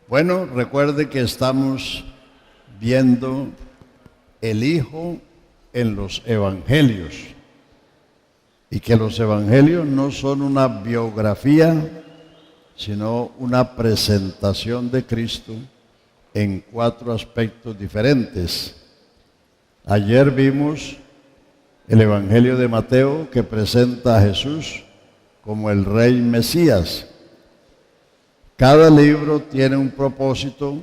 Bueno, recuerde que estamos viendo el Hijo en los Evangelios y que los Evangelios no son una biografía, sino una presentación de Cristo en 4 aspectos diferentes. Ayer vimos el Evangelio de Mateo, que presenta a Jesús como el Rey Mesías. Cada libro tiene un propósito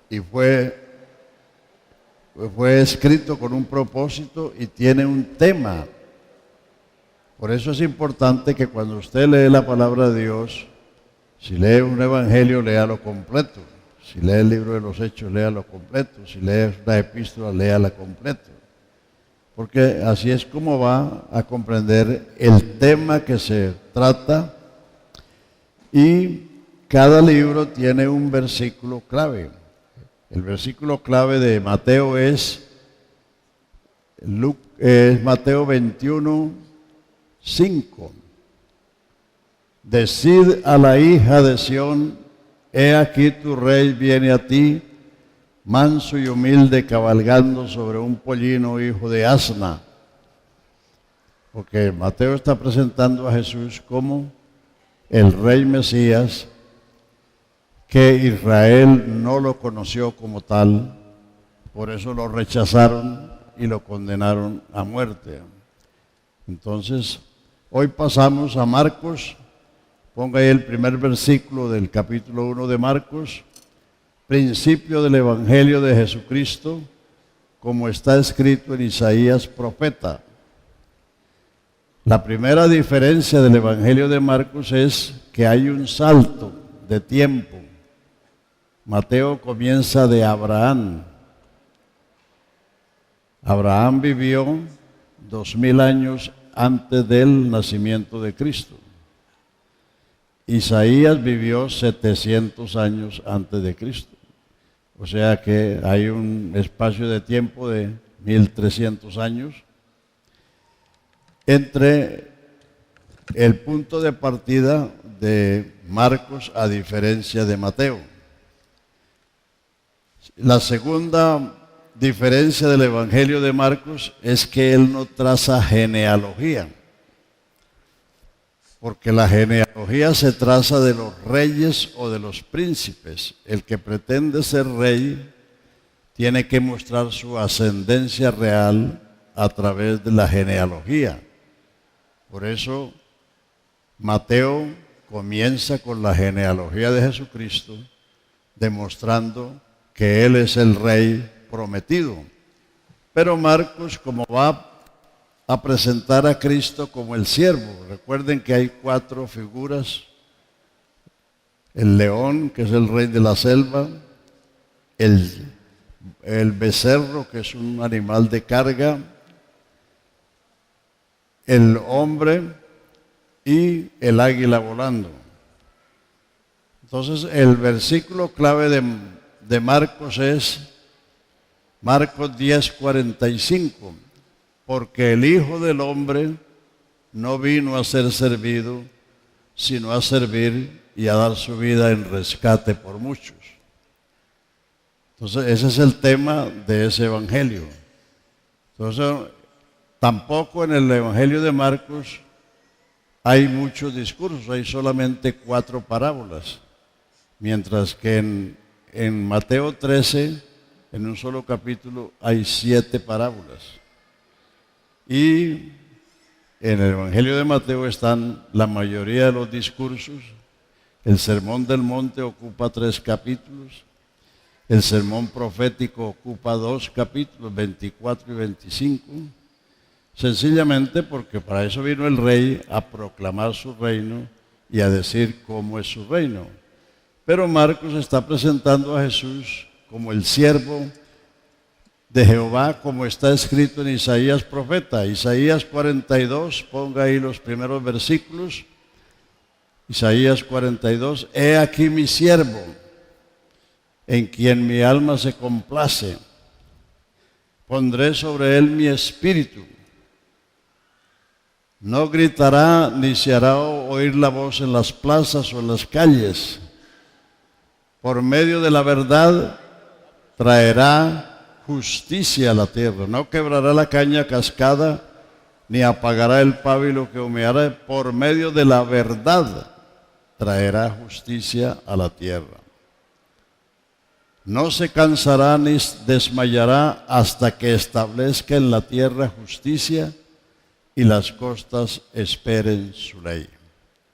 y fue escrito con un propósito y tiene un tema. Por eso es importante que cuando usted lee la palabra de Dios, si lee un evangelio, léalo completo. Si lee el libro de los Hechos, léalo completo. Si lee una epístola, léala completo. Porque así es como va a comprender el tema que se trata. Y cada libro tiene un versículo clave. El versículo clave de Mateo es Mateo 21, 5. Decid a la hija de Sión, he aquí tu rey viene a ti, manso y humilde, cabalgando sobre un pollino hijo de asna. Porque Mateo está presentando a Jesús como el Rey Mesías, que Israel no lo conoció como tal, por eso lo rechazaron y lo condenaron a muerte. Entonces, hoy pasamos a Marcos. Ponga ahí el primer versículo del capítulo 1 de Marcos, principio del Evangelio de Jesucristo, como está escrito en Isaías profeta. La primera diferencia del Evangelio de Marcos es que hay un salto de tiempo. Mateo comienza de Abraham. Abraham vivió 2000 años antes del nacimiento de Cristo. Isaías vivió 700 años antes de Cristo. O sea que hay un espacio de tiempo de 1300 años entre el punto de partida de Marcos a diferencia de Mateo. La segunda diferencia del Evangelio de Marcos es que él no traza genealogía, porque la genealogía se traza de los reyes o de los príncipes. El que pretende ser rey tiene que mostrar su ascendencia real a través de la genealogía. Por eso Mateo comienza con la genealogía de Jesucristo, demostrando que Él es el Rey prometido. Pero Marcos, como va a presentar a Cristo como el siervo, recuerden que hay 4 figuras: el león, que es el rey de la selva, el becerro, que es un animal de carga, el hombre y el águila volando. Entonces, el versículo clave de Marcos es Marcos 10:45, porque el Hijo del Hombre no vino a ser servido, sino a servir y a dar su vida en rescate por muchos. Entonces, ese es el tema de ese evangelio. Entonces, tampoco en el evangelio de Marcos hay muchos discursos, hay solamente 4 parábolas, mientras que en Mateo 13, en un solo capítulo, hay 7 parábolas. Y en el Evangelio de Mateo están la mayoría de los discursos. El Sermón del Monte ocupa 3 capítulos. El Sermón Profético ocupa 2 capítulos, 24 y 25. Sencillamente porque para eso vino el Rey, a proclamar su reino y a decir cómo es su reino. Pero Marcos está presentando a Jesús como el siervo de Jehová, como está escrito en Isaías profeta. Isaías 42, ponga ahí los primeros versículos. Isaías 42, he aquí mi siervo, en quien mi alma se complace. Pondré sobre él mi espíritu. No gritará ni se hará oír la voz en las plazas o en las calles. por medio de la verdad traerá justicia a la tierra. No quebrará la caña cascada, ni apagará el pábilo que humeará. Por medio de la verdad traerá justicia a la tierra. No se cansará ni desmayará hasta que establezca en la tierra justicia y las costas esperen su ley.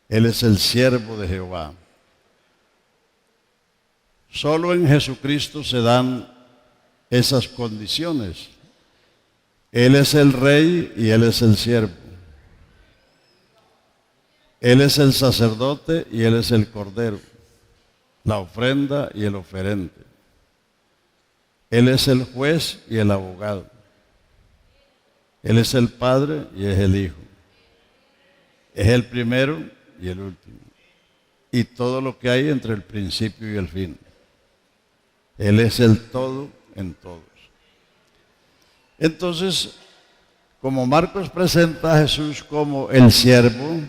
Él es el siervo de Jehová. Solo en Jesucristo se dan esas condiciones. Él es el rey y Él es el siervo. Él es el sacerdote y Él es el cordero, la ofrenda y el oferente. Él es el juez y el abogado. Él es el Padre y es el Hijo. Es el primero y el último. Y todo lo que hay entre el principio y el fin. Él es el todo en todos. Entonces, como Marcos presenta a Jesús como el siervo,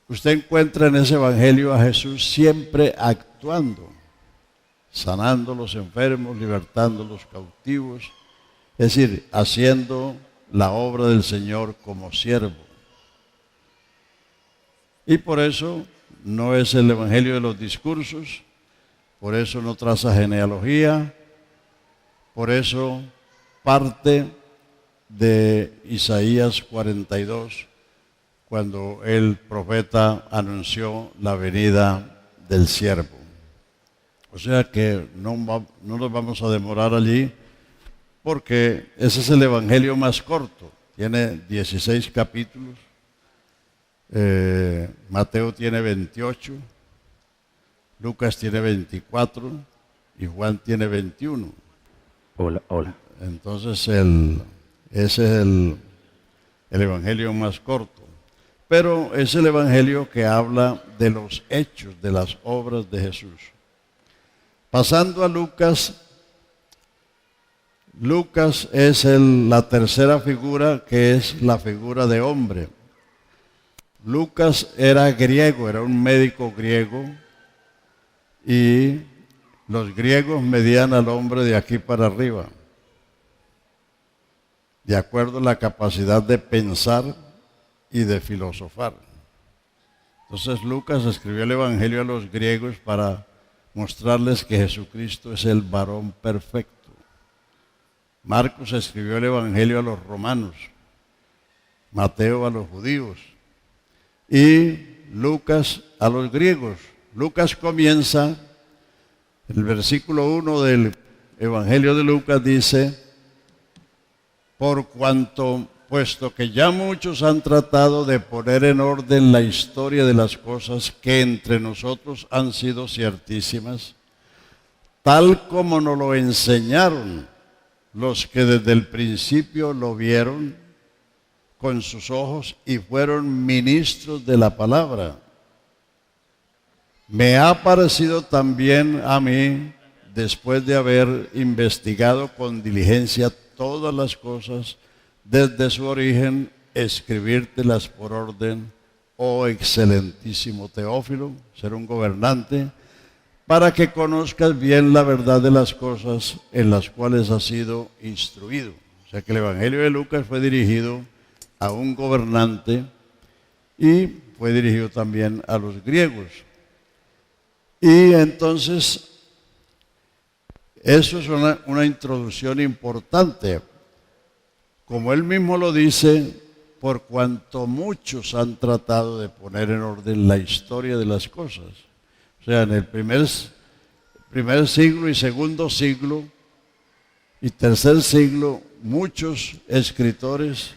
usted encuentra en ese evangelio a Jesús siempre actuando, sanando a los enfermos, libertando a los cautivos, es decir, haciendo la obra del Señor como siervo. Y por eso no es el evangelio de los discursos, por eso no traza genealogía, por eso parte de Isaías 42, cuando el profeta anunció la venida del siervo. O sea que no nos vamos a demorar allí, porque ese es el evangelio más corto, tiene 16 capítulos, Mateo tiene 28, Lucas tiene 24 y Juan tiene 21. Hola. Entonces ese es el evangelio más corto. Pero es el evangelio que habla de los hechos, de las obras de Jesús. Pasando a Lucas, Lucas es la tercera figura, que es la figura de hombre. Lucas era griego, era un médico griego, y los griegos medían al hombre de aquí para arriba, de acuerdo a la capacidad de pensar y de filosofar. Entonces Lucas escribió el evangelio a los griegos para mostrarles que Jesucristo es el varón perfecto. Marcos escribió el evangelio a los romanos, Mateo a los judíos y Lucas a los griegos. Lucas comienza, el versículo 1 del evangelio de Lucas dice: por cuanto, puesto que ya muchos han tratado de poner en orden la historia de las cosas que entre nosotros han sido ciertísimas, tal como nos lo enseñaron los que desde el principio lo vieron con sus ojos y fueron ministros de la palabra, me ha parecido también a mí, después de haber investigado con diligencia todas las cosas desde su origen, escribírtelas por orden, oh excelentísimo Teófilo, ser un gobernante, para que conozcas bien la verdad de las cosas en las cuales has sido instruido. O sea que el evangelio de Lucas fue dirigido a un gobernante y fue dirigido también a los griegos. Y entonces, eso es una introducción importante. Como él mismo lo dice, por cuanto muchos han tratado de poner en orden la historia de las cosas. O sea, en el primer siglo y segundo siglo y tercer siglo, muchos escritores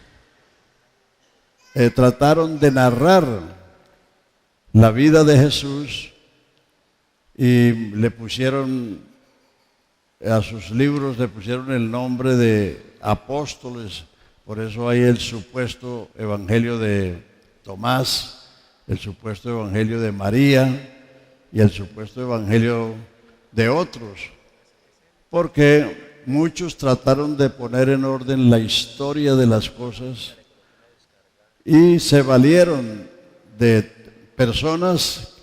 trataron de narrar la vida de Jesús y le pusieron a sus libros, le pusieron el nombre de apóstoles. Por eso hay el supuesto evangelio de Tomás, el supuesto evangelio de María y el supuesto evangelio de otros, porque muchos trataron de poner en orden la historia de las cosas y se valieron de personas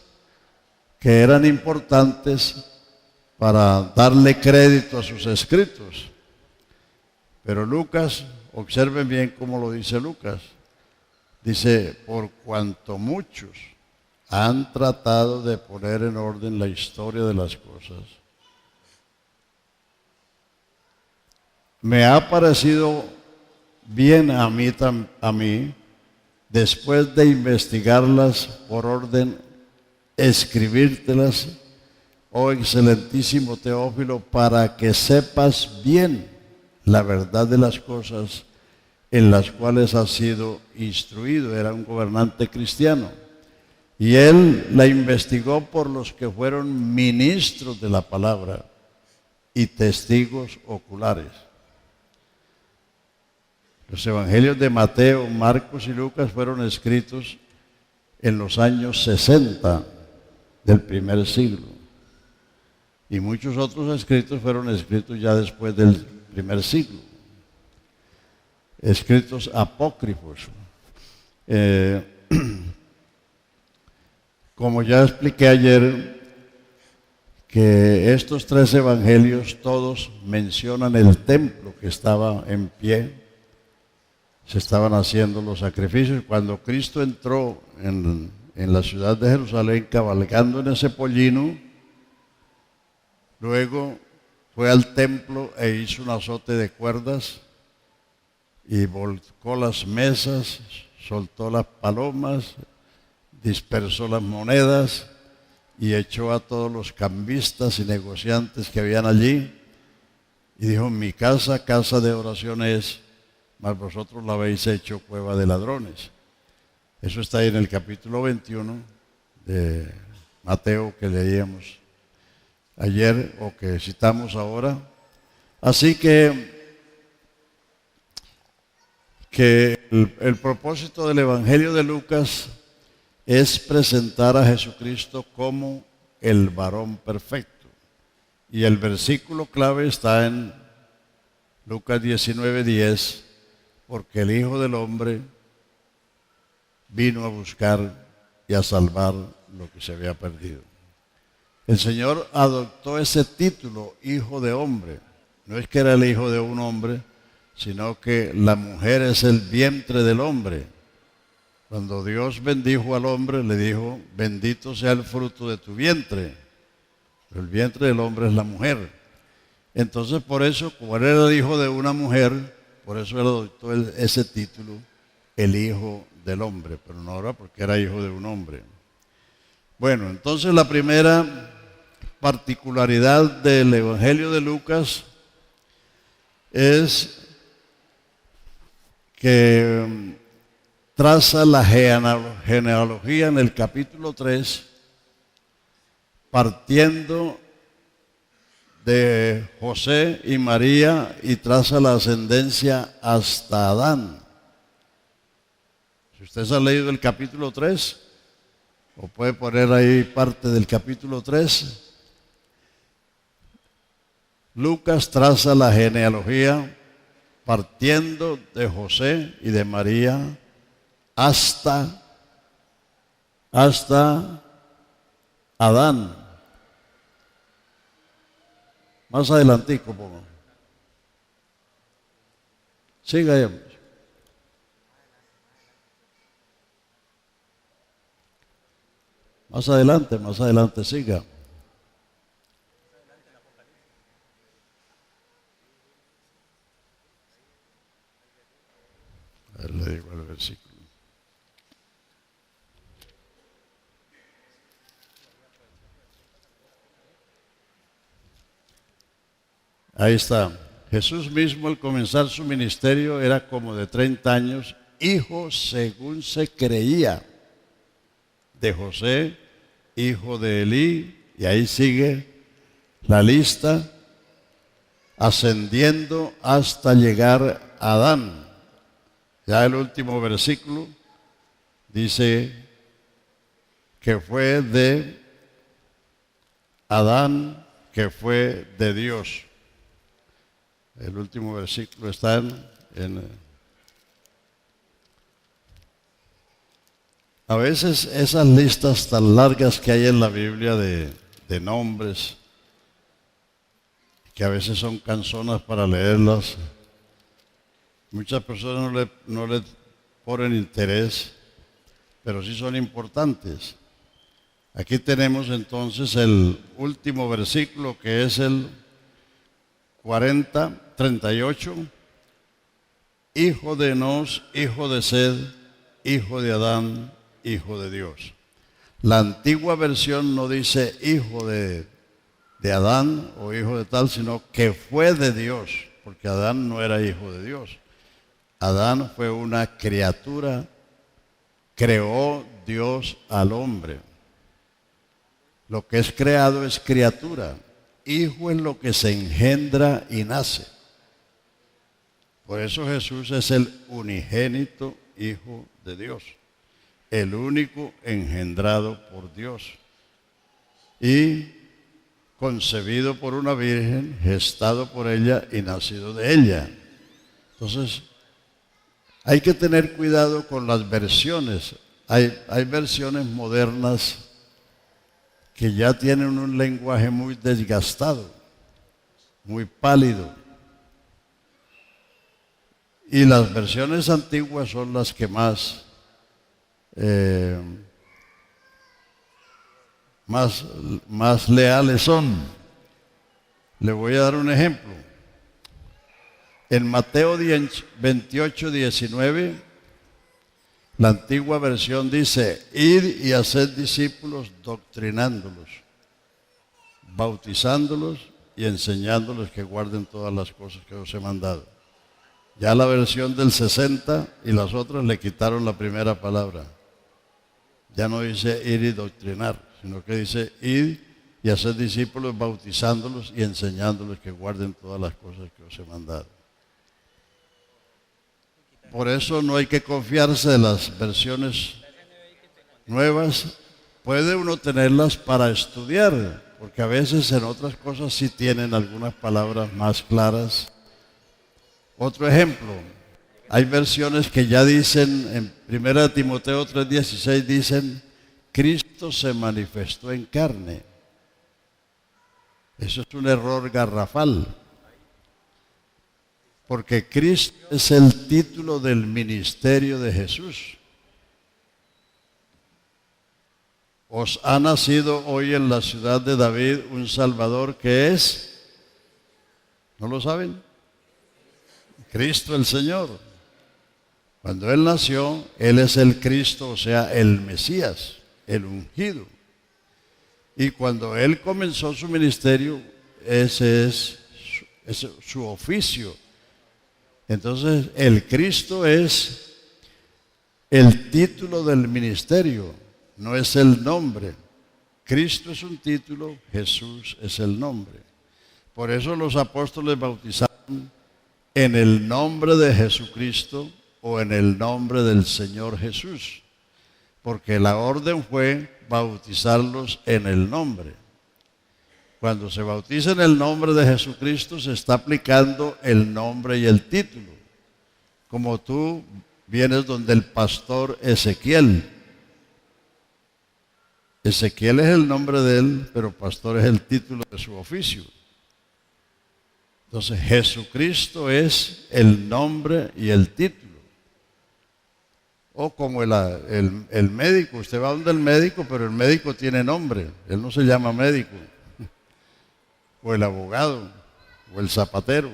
que eran importantes para darle crédito a sus escritos. Pero Lucas, observen bien cómo lo dice Lucas. Dice, por cuanto muchos han tratado de poner en orden la historia de las cosas, me ha parecido bien a mí, después de investigarlas por orden, escribírtelas, oh excelentísimo Teófilo, para que sepas bien la verdad de las cosas en las cuales has sido instruido. Era un gobernante cristiano. Y él la investigó por los que fueron ministros de la palabra y testigos oculares. Los evangelios de Mateo, Marcos y Lucas fueron escritos en los años 60 del primer siglo. Y muchos otros escritos fueron escritos ya después del primer siglo. Escritos apócrifos. Como ya expliqué ayer, que estos tres evangelios todos mencionan el templo que estaba en pie. Se estaban haciendo los sacrificios. Cuando Cristo entró en la ciudad de Jerusalén cabalgando en ese pollino, luego fue al templo e hizo un azote de cuerdas y volcó las mesas, soltó las palomas, dispersó las monedas y echó a todos los cambistas y negociantes que habían allí y dijo, mi casa, casa de oración es, mas vosotros la habéis hecho cueva de ladrones. Eso está ahí en el capítulo 21 de Mateo que leíamos ayer o que citamos ahora. Así que el propósito del Evangelio de Lucas es presentar a Jesucristo como el varón perfecto. Y el versículo clave está en Lucas 19:10, porque el Hijo del Hombre vino a buscar y a salvar lo que se había perdido. El Señor adoptó ese título, Hijo de Hombre. No es que era el hijo de un hombre, sino que la mujer es el vientre del hombre. Cuando Dios bendijo al hombre, le dijo, bendito sea el fruto de tu vientre. Pero el vientre del hombre es la mujer. Entonces, por eso, como él era el hijo de una mujer, por eso él adoptó ese título, el Hijo del Hombre, pero no ahora porque era hijo de un hombre. Bueno, entonces la primera particularidad del Evangelio de Lucas es que traza la genealogía en el capítulo 3, partiendo de José y María y traza la ascendencia hasta Adán. Si ustedes han leído el capítulo 3, o puede poner ahí parte del capítulo 3, Lucas traza la genealogía partiendo de José y de María hasta Adán. Más adelantico, pongo. Siga ahí. Más adelante, siga. A ver, le digo el versículo. Ahí está. Jesús mismo al comenzar su ministerio era como de 30 años, hijo según se creía de José, hijo de Elí, y ahí sigue la lista, ascendiendo hasta llegar a Adán. Ya el último versículo dice que fue de Adán, que fue de Dios. El último versículo está en A veces esas listas tan largas que hay en la Biblia de nombres, que a veces son canzonas para leerlas, muchas personas no le ponen interés, pero sí son importantes. Aquí tenemos entonces el último versículo, que es el 38. Hijo de Enos, hijo de Sed, hijo de Adán, hijo de Dios. La antigua versión no dice hijo de Adán o hijo de tal, sino que fue de Dios, porque Adán no era hijo de Dios. Adán fue una criatura, creó Dios al hombre. Lo que es creado es criatura. Hijo es lo que se engendra y nace. Por eso Jesús es el unigénito Hijo de Dios, el único engendrado por Dios y concebido por una virgen, gestado por ella y nacido de ella. Entonces, hay que tener cuidado con las versiones. Hay versiones modernas que ya tienen un lenguaje muy desgastado, muy pálido. Y las versiones antiguas son las que más leales son. Le voy a dar un ejemplo. En Mateo 28, 19, la antigua versión dice: id y haced discípulos doctrinándolos, bautizándolos y enseñándoles que guarden todas las cosas que os he mandado. Ya la versión del 60 y las otras le quitaron la primera palabra. Ya no dice ir y doctrinar, sino que dice ir y hacer discípulos, bautizándolos y enseñándoles que guarden todas las cosas que os he mandado. Por eso no hay que confiarse de las versiones nuevas. Puede uno tenerlas para estudiar, porque a veces en otras cosas sí tienen algunas palabras más claras. Otro ejemplo, hay versiones que ya dicen, en 1 Timoteo 3:16 dicen: Cristo se manifestó en carne. Eso es un error garrafal, porque Cristo es el título del ministerio de Jesús. Os ha nacido hoy en la ciudad de David un Salvador que es, ¿no lo saben? Cristo el Señor. Cuando Él nació, Él es el Cristo, o sea, el Mesías, el ungido. Y cuando Él comenzó su ministerio, ese es su oficio. Entonces, el Cristo es el título del ministerio, no es el nombre. Cristo es un título, Jesús es el nombre. Por eso los apóstoles bautizaron en el nombre de Jesucristo o en el nombre del Señor Jesús, porque la orden fue bautizarlos en el nombre. Cuando se bautiza en el nombre de Jesucristo, se está aplicando el nombre y el título. Como tú vienes donde el pastor Ezequiel. Ezequiel es el nombre de él, pero pastor es el título de su oficio. Entonces Jesucristo es el nombre y el título. O como el médico, usted va donde el médico, pero el médico tiene nombre, él no se llama médico. O el abogado, o el zapatero.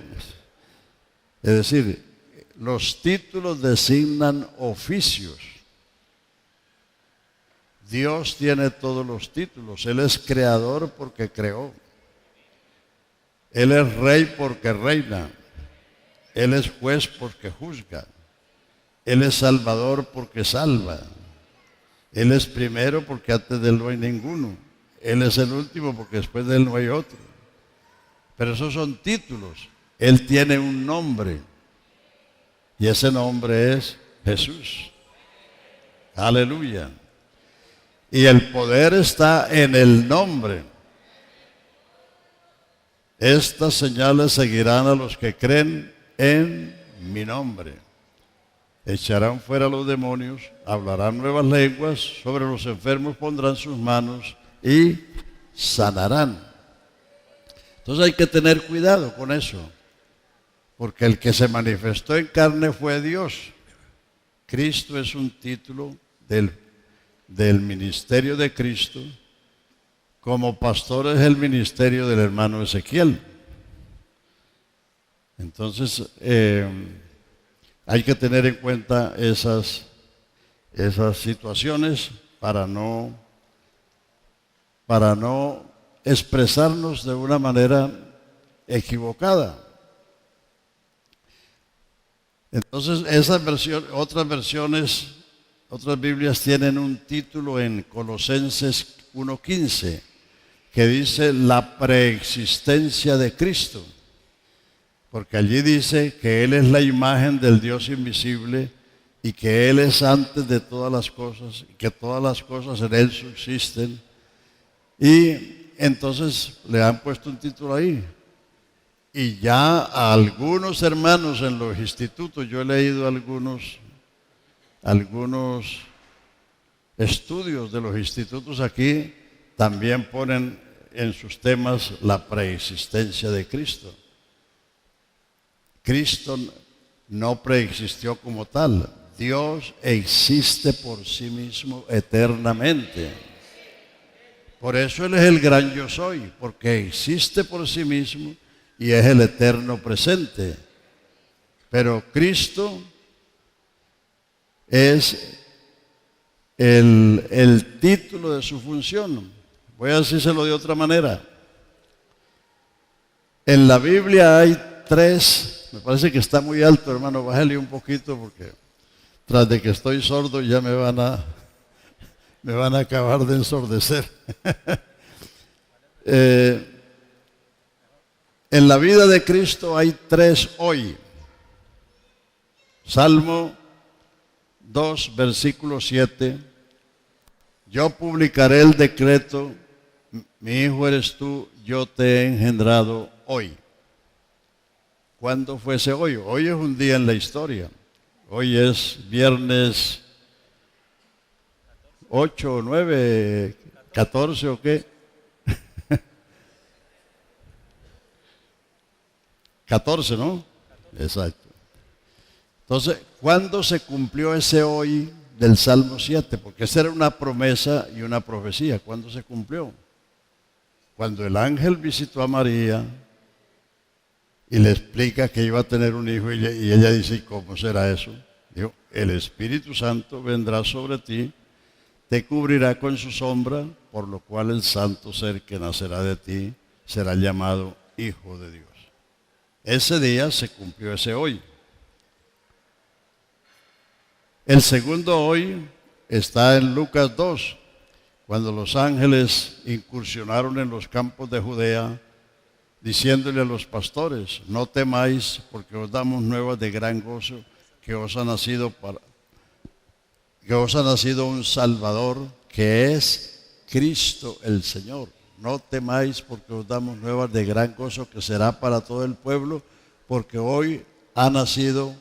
Es decir, los títulos designan oficios. Dios tiene todos los títulos, Él es creador porque creó. Él es rey porque reina. Él es juez porque juzga. Él es salvador porque salva. Él es primero porque antes de él no hay ninguno. Él es el último porque después de él no hay otro. Pero esos son títulos. Él tiene un nombre. Y ese nombre es Jesús. Aleluya. Y el poder está en el nombre. Estas señales seguirán a los que creen en mi nombre. echarán fuera los demonios, hablarán nuevas lenguas, sobre los enfermos pondrán sus manos y sanarán. Entonces hay que tener cuidado con eso, porque el que se manifestó en carne fue Dios. Cristo es un título del ministerio de Cristo, como pastor es el ministerio del hermano Ezequiel. Entonces, hay que tener en cuenta esas situaciones para no expresarnos de una manera equivocada. Entonces, otras versiones, otras Biblias tienen un título en Colosenses 1:15 que dice la preexistencia de Cristo. Porque allí dice que Él es la imagen del Dios invisible y que Él es antes de todas las cosas y que todas las cosas en Él subsisten. Y entonces le han puesto un título ahí. Y ya a algunos hermanos en los institutos, yo he leído algunos estudios de los institutos aquí, también ponen en sus temas la preexistencia de Cristo. Cristo no preexistió como tal. Dios existe por sí mismo eternamente. Por eso Él es el gran yo soy, porque existe por sí mismo y es el eterno presente. Pero Cristo es el título de su función. Voy a decírselo de otra manera. En la Biblia hay tres. Me parece que está muy alto, hermano, bájale un poquito porque tras de que estoy sordo ya me van a acabar de ensordecer. En la vida de Cristo hay tres hoy. Salmo 2, versículo 7. Yo publicaré el decreto, mi hijo eres tú, yo te he engendrado hoy. ¿Cuándo fue ese hoy? Hoy es un día en la historia. Hoy es viernes 8, 9, 14 o qué. 14, ¿no? Exacto. Entonces, ¿cuándo se cumplió ese hoy del Salmo 7? Porque esa era una promesa y una profecía. ¿Cuándo se cumplió? Cuando el ángel visitó a María y le explica que iba a tener un hijo y ella dice, ¿cómo será eso? Dijo, el Espíritu Santo vendrá sobre ti, te cubrirá con su sombra, por lo cual el santo ser que nacerá de ti será llamado Hijo de Dios. Ese día se cumplió ese hoy. El segundo hoy está en Lucas 2, cuando los ángeles incursionaron en los campos de Judea, diciéndole a los pastores, no temáis, porque os damos nuevas de gran gozo, que os ha nacido un Salvador, que es Cristo el Señor. No temáis, porque os damos nuevas de gran gozo, que será para todo el pueblo, porque hoy ha nacido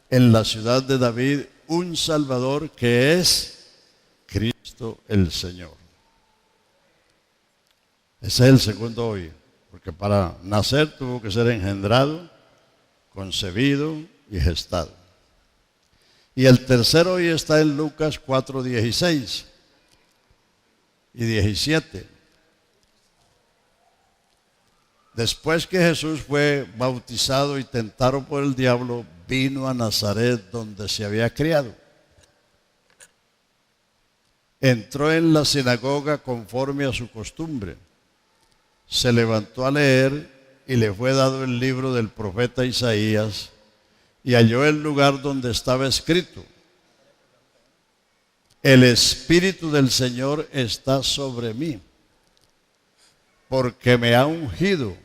en la ciudad de David un Salvador, que es Cristo el Señor. Ese es el segundo hoy. Porque para nacer tuvo que ser engendrado, concebido y gestado. Y el tercero hoy está en Lucas 4, 16 y 17. Después que Jesús fue bautizado y tentado por el diablo, vino a Nazaret donde se había criado. Entró en la sinagoga conforme a su costumbre. Se levantó a leer y le fue dado el libro del profeta Isaías y halló el lugar donde estaba escrito: el Espíritu del Señor está sobre mí, porque me ha ungido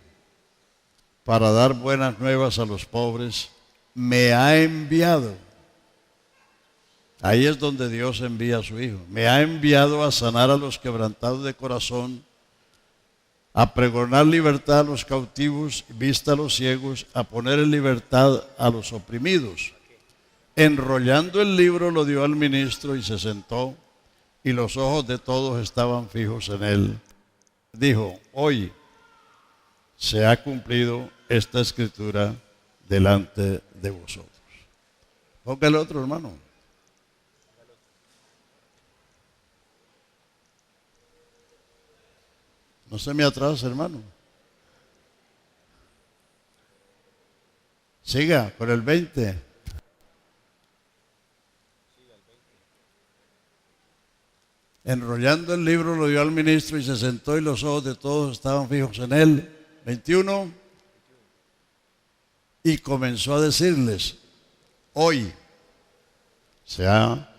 para dar buenas nuevas a los pobres, me ha enviado. Ahí es donde Dios envía a su Hijo. Me ha enviado a sanar a los quebrantados de corazón, a pregonar libertad a los cautivos, vista a los ciegos, a poner en libertad a los oprimidos, Enrollando el libro lo dio al ministro y se sentó, y los ojos de todos estaban fijos en él. Dijo: hoy se ha cumplido esta escritura delante de vosotros. Ponga el otro, hermano. No se me atrase, hermano. Siga con el 20. Enrollando el libro lo dio al ministro y se sentó, y los ojos de todos estaban fijos en él. 21. Y comenzó a decirles: hoy se ha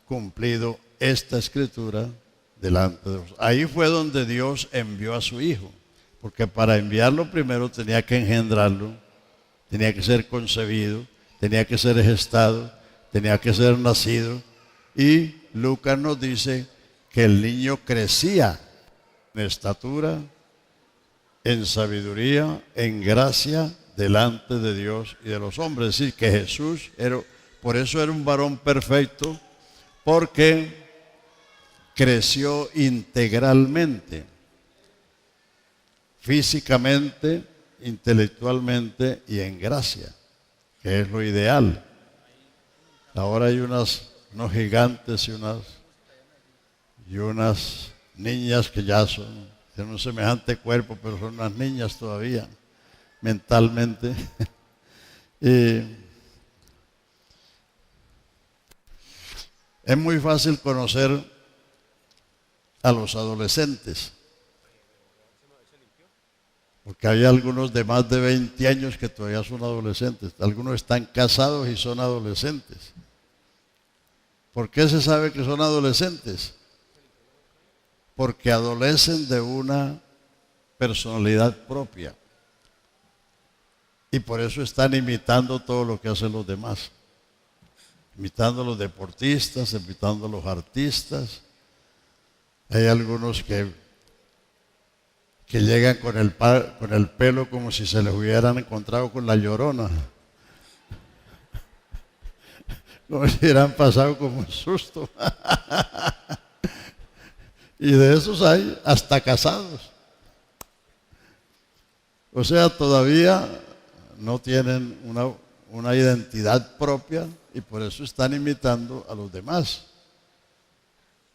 cumplido esta escritura delante de vosotros. Ahí fue donde Dios envió a su Hijo, porque para enviarlo primero tenía que engendrarlo, tenía que ser concebido, tenía que ser gestado, tenía que ser nacido. Y Lucas nos dice que el niño crecía en estatura, en sabiduría, en gracia delante de Dios y de los hombres. Es decir, que Jesús por eso era un varón perfecto, porque creció integralmente, físicamente, intelectualmente y en gracia, que es lo ideal. Ahora hay unos gigantes y unas niñas que ya tienen un semejante cuerpo, pero son unas niñas todavía, mentalmente. Es muy fácil conocer a los adolescentes, porque hay algunos de más de 20 años que todavía son adolescentes. Algunos están casados y son adolescentes. ¿Por qué se sabe que son adolescentes? Porque adolecen de una personalidad propia, y por eso están imitando todo lo que hacen los demás, imitando a los deportistas, imitando a los artistas. Hay algunos que llegan con el pelo como si se les hubieran encontrado con la Llorona, como si hubieran pasado como un susto. Y de esos hay hasta casados. O sea, todavía no tienen una identidad propia, y por eso están imitando a los demás.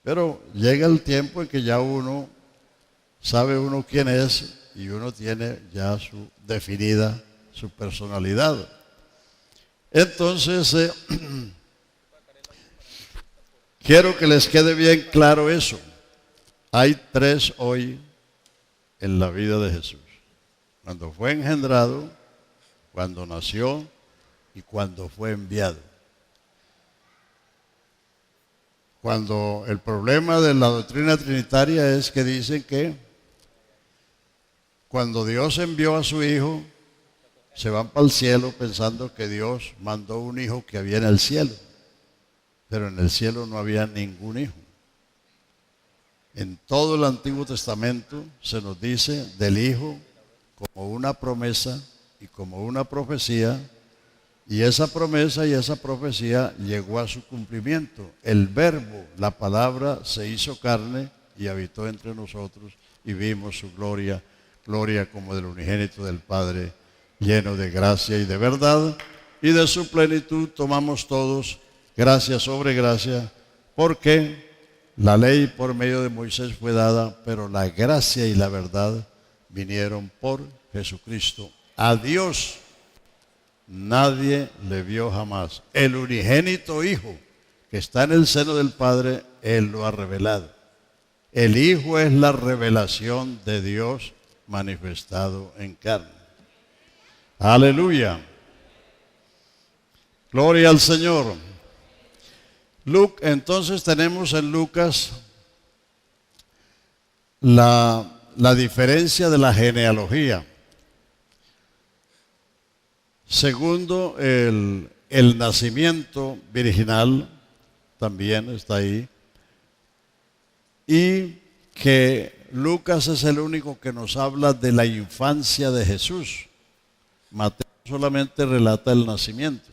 Pero llega el tiempo en que ya uno sabe quién es, y uno tiene ya definida su personalidad. Entonces, quiero que les quede bien claro eso. Hay tres hoy en la vida de Jesús: cuando fue engendrado, cuando nació y cuando fue enviado. Cuando el problema de la doctrina trinitaria es que dicen que cuando Dios envió a su Hijo, se van para el cielo pensando que Dios mandó un hijo que había en el cielo, pero en el cielo no había ningún hijo. En todo el Antiguo Testamento se nos dice del Hijo como una promesa y como una profecía, y esa promesa y esa profecía llegó a su cumplimiento. El Verbo, la palabra, se hizo carne y habitó entre nosotros, y vimos su gloria, gloria como del unigénito del Padre, lleno de gracia y de verdad, y de su plenitud tomamos todos gracia sobre gracia, porque la ley por medio de Moisés fue dada, pero la gracia y la verdad vinieron por Jesucristo. A Dios nadie le vio jamás. El unigénito Hijo que está en el seno del Padre, Él lo ha revelado. El Hijo es la revelación de Dios manifestado en carne. Aleluya. Gloria al Señor. Entonces tenemos en Lucas la diferencia de la genealogía. Segundo, el nacimiento virginal también está ahí. Y que Lucas es el único que nos habla de la infancia de Jesús. Mateo solamente relata el nacimiento.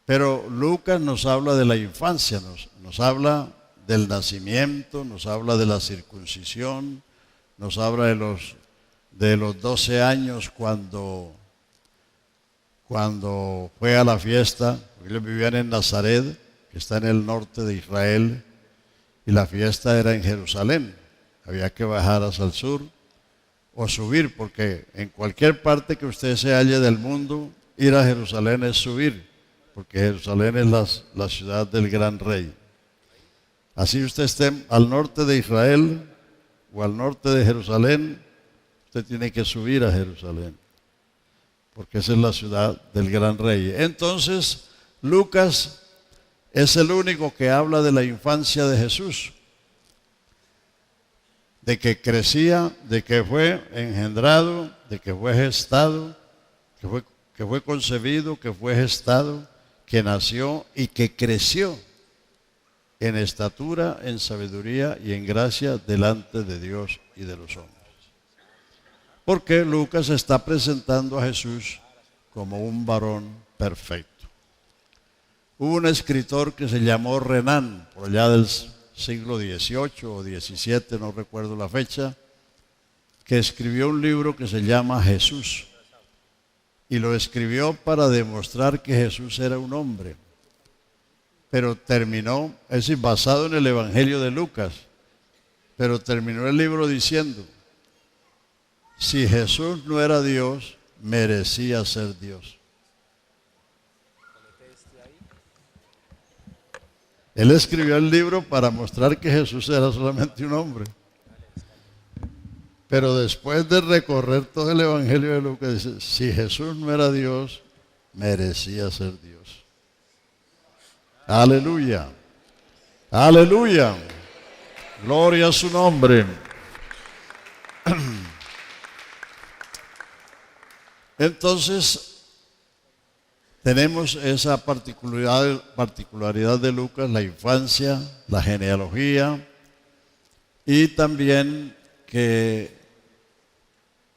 Pero Lucas nos habla de la infancia, nos habla del nacimiento, nos habla de la circuncisión, nos habla de los 12 años cuando fue a la fiesta. Ellos vivían en Nazaret, que está en el norte de Israel, y la fiesta era en Jerusalén. Había que bajar hacia el sur o subir, porque en cualquier parte que usted se halle del mundo, ir a Jerusalén es subir, porque Jerusalén es la ciudad del gran rey. Así usted esté al norte de Israel o al norte de Jerusalén, usted tiene que subir a Jerusalén, porque esa es la ciudad del gran rey. Entonces, Lucas es el único que habla de la infancia de Jesús, de que crecía, de que fue engendrado, de que fue gestado, que fue concebido, que fue gestado, que nació y que creció en estatura, en sabiduría y en gracia delante de Dios y de los hombres. Porque Lucas está presentando a Jesús como un varón perfecto. Hubo un escritor que se llamó Renan, por allá del siglo XVIII o XVII, no recuerdo la fecha, que escribió un libro que se llama Jesús. Y lo escribió para demostrar que Jesús era un hombre. Pero terminó, es decir, basado en el Evangelio de Lucas, pero terminó el libro diciendo: si Jesús no era Dios, merecía ser Dios. Él escribió el libro para mostrar que Jesús era solamente un hombre. Pero después de recorrer todo el Evangelio de Lucas, dice: si Jesús no era Dios, merecía ser Dios. Aleluya. Aleluya. Gloria a su nombre. Entonces, tenemos esa particularidad de Lucas, la infancia, la genealogía, y también que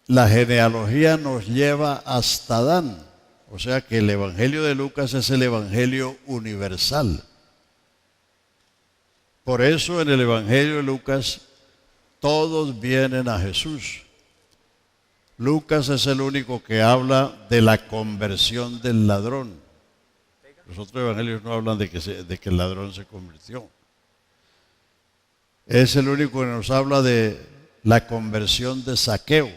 la genealogía nos lleva hasta Adán. O sea que el Evangelio de Lucas es el Evangelio universal. Por eso en el Evangelio de Lucas todos vienen a Jesús. Lucas es el único que habla de la conversión del ladrón. Los otros evangelios no hablan de que el ladrón se convirtió. Es el único que nos habla de la conversión de Zaqueo.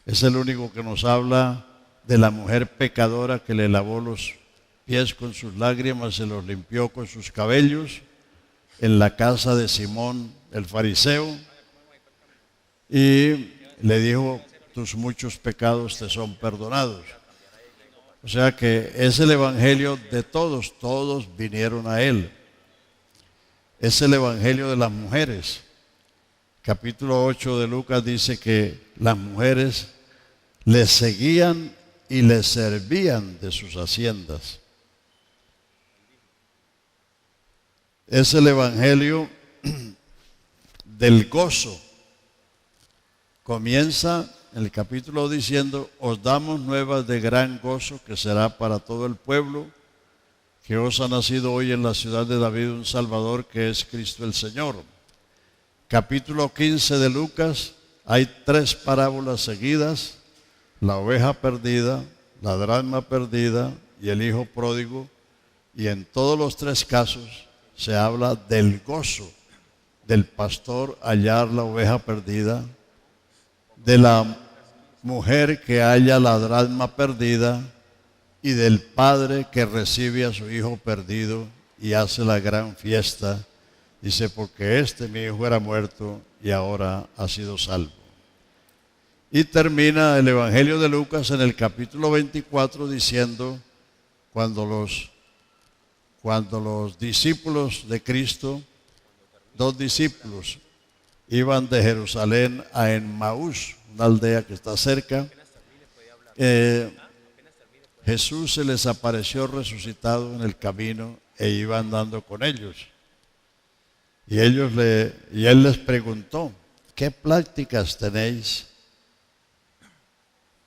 Es el único que nos habla de la mujer pecadora que le lavó los pies con sus lágrimas, se los limpió con sus cabellos en la casa de Simón el fariseo, y le dijo: tus muchos pecados te son perdonados. O sea que es el evangelio de todos, todos vinieron a él. Es el evangelio de las mujeres. Capítulo 8 de Lucas dice que las mujeres le seguían y le servían de sus haciendas. Es el evangelio del gozo. Comienza en el capítulo diciendo: os damos nuevas de gran gozo que será para todo el pueblo, que os ha nacido hoy en la ciudad de David un Salvador, que es Cristo el Señor. Capítulo 15 de Lucas, hay 3 parábolas seguidas: la oveja perdida, la dracma perdida y el hijo pródigo. Y en todos los 3 casos se habla del gozo del pastor hallar la oveja perdida, de la mujer que halla la dracma perdida y del padre que recibe a su hijo perdido y hace la gran fiesta. Dice: porque mi hijo era muerto y ahora ha sido salvo. Y termina el Evangelio de Lucas en el capítulo 24 diciendo: cuando los discípulos de Cristo, 2 discípulos, iban de Jerusalén a Emmaús, una aldea que está cerca, Jesús se les apareció resucitado en el camino e iba andando con ellos. Y él les preguntó: ¿qué pláticas tenéis?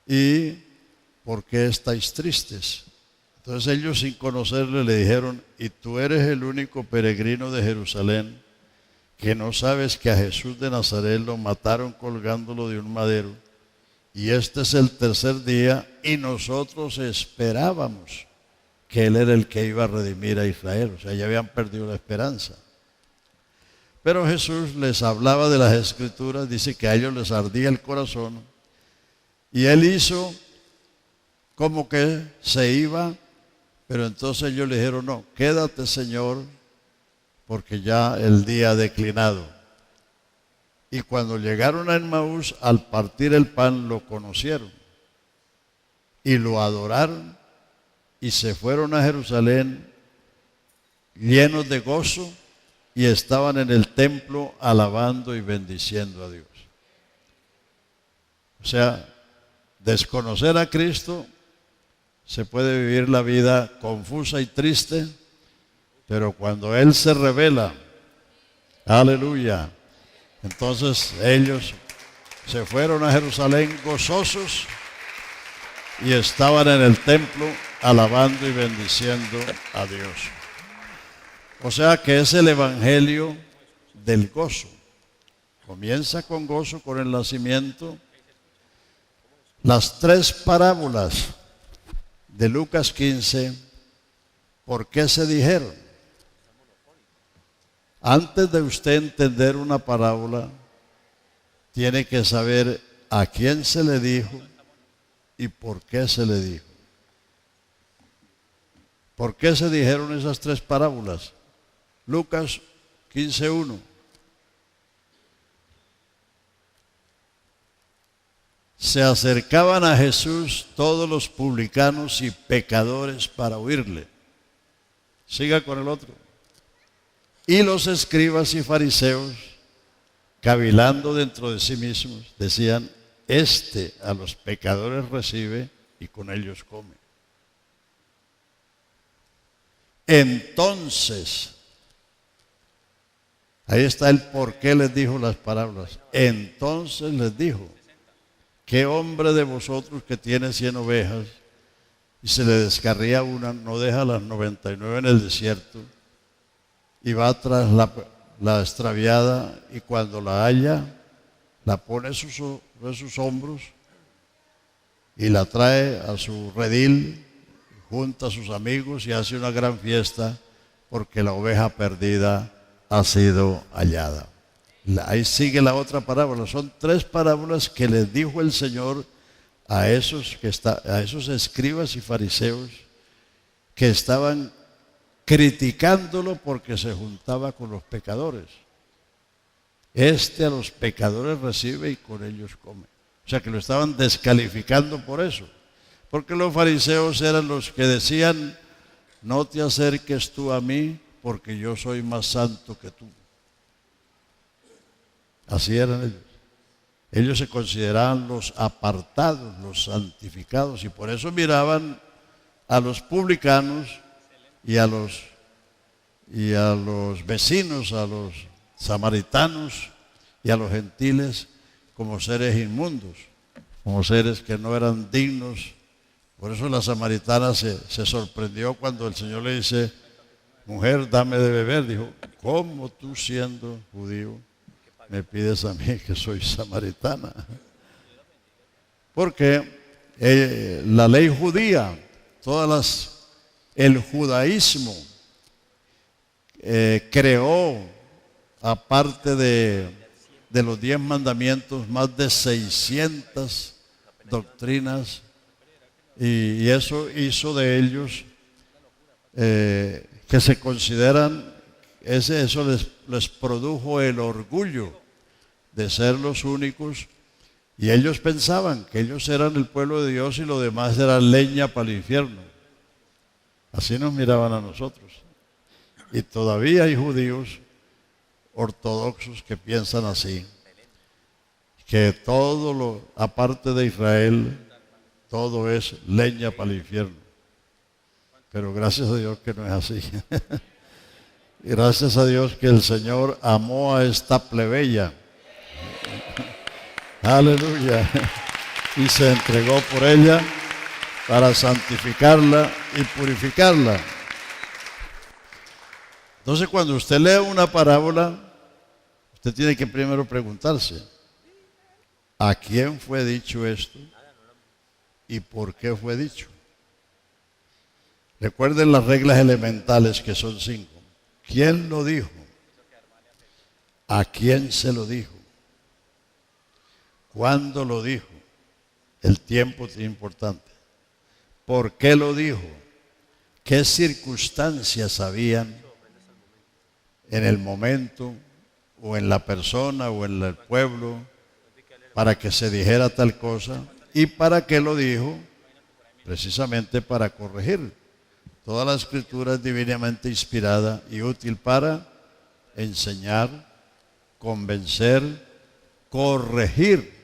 ¿Y por qué estáis tristes? Entonces ellos, sin conocerle, le dijeron: ¿y tú eres el único peregrino de Jerusalén que no sabes que a Jesús de Nazaret lo mataron colgándolo de un madero? Y este es el tercer día y nosotros esperábamos que Él era el que iba a redimir a Israel. O sea, ya habían perdido la esperanza. Pero Jesús les hablaba de las Escrituras, dice que a ellos les ardía el corazón, y Él hizo como que se iba, pero entonces ellos le dijeron: no, quédate, Señor, porque ya el día ha declinado. Y cuando llegaron a Emmaús, al partir el pan, lo conocieron y lo adoraron, y se fueron a Jerusalén llenos de gozo, y estaban en el templo alabando y bendiciendo a Dios. O sea, desconocer a Cristo, se puede vivir la vida confusa y triste, pero cuando Él se revela, aleluya, entonces ellos se fueron a Jerusalén gozosos y estaban en el templo alabando y bendiciendo a Dios. O sea que es el evangelio del gozo. Comienza con gozo, con el nacimiento. Las tres parábolas de Lucas 15, ¿por qué se dijeron? Antes de usted entender una parábola, tiene que saber a quién se le dijo y por qué se le dijo. ¿Por qué se dijeron esas tres parábolas? Lucas 15:1. Se acercaban a Jesús todos los publicanos y pecadores para oírle. Siga con el otro. Y los escribas y fariseos, cavilando dentro de sí mismos, decían: este a los pecadores recibe y con ellos come. Entonces, ahí está el por qué les dijo las parábolas. Entonces les dijo: ¿qué hombre de vosotros que tiene 100 ovejas y se le descarría una, no deja las 99 en el desierto y va tras la extraviada, y cuando la halla, la pone sobre sus hombros y la trae a su redil, junta a sus amigos y hace una gran fiesta porque la oveja perdida ha sido hallada? Ahí sigue la otra parábola. Son tres parábolas que les dijo el Señor a esos escribas y fariseos que estaban criticándolo porque se juntaba con los pecadores. Este a los pecadores recibe y con ellos come. O sea que lo estaban descalificando por eso. Porque los fariseos eran los que decían: no te acerques tú a mí porque yo soy más santo que tú. Así eran ellos. Ellos se consideraban los apartados, los santificados, y por eso miraban a los publicanos y a los vecinos, a los samaritanos y a los gentiles como seres inmundos, como seres que no eran dignos. Por eso la samaritana se sorprendió cuando el Señor le dice: mujer, dame de beber. Dijo: ¿cómo tú, siendo judío, me pides a mí que soy samaritana? Porque la ley judía, el judaísmo creó, aparte de los 10 mandamientos, más de 600 doctrinas, y eso hizo de ellos que se consideran, eso les produjo el orgullo de ser los únicos, y ellos pensaban que ellos eran el pueblo de Dios y lo demás era leña para el infierno. Así nos miraban a nosotros. Y todavía hay judíos ortodoxos que piensan así, que todo aparte de Israel, todo es leña para el infierno. Pero gracias a Dios que no es así. Y gracias a Dios que el Señor amó a esta plebeya. Aleluya. Y se entregó por ella para santificarla y purificarla. Entonces, cuando usted lee una parábola, usted tiene que primero preguntarse, ¿a quién fue dicho esto? ¿Y por qué fue dicho? Recuerden las reglas elementales, que son 5. ¿Quién lo dijo? ¿A quién se lo dijo? ¿Cuándo lo dijo? El tiempo es importante. ¿Por qué lo dijo? ¿Qué circunstancias habían en el momento, o en la persona, o en el pueblo, para que se dijera tal cosa? ¿Y para qué lo dijo? Precisamente para corregir. Toda la escritura es divinamente inspirada y útil para enseñar, convencer, corregir,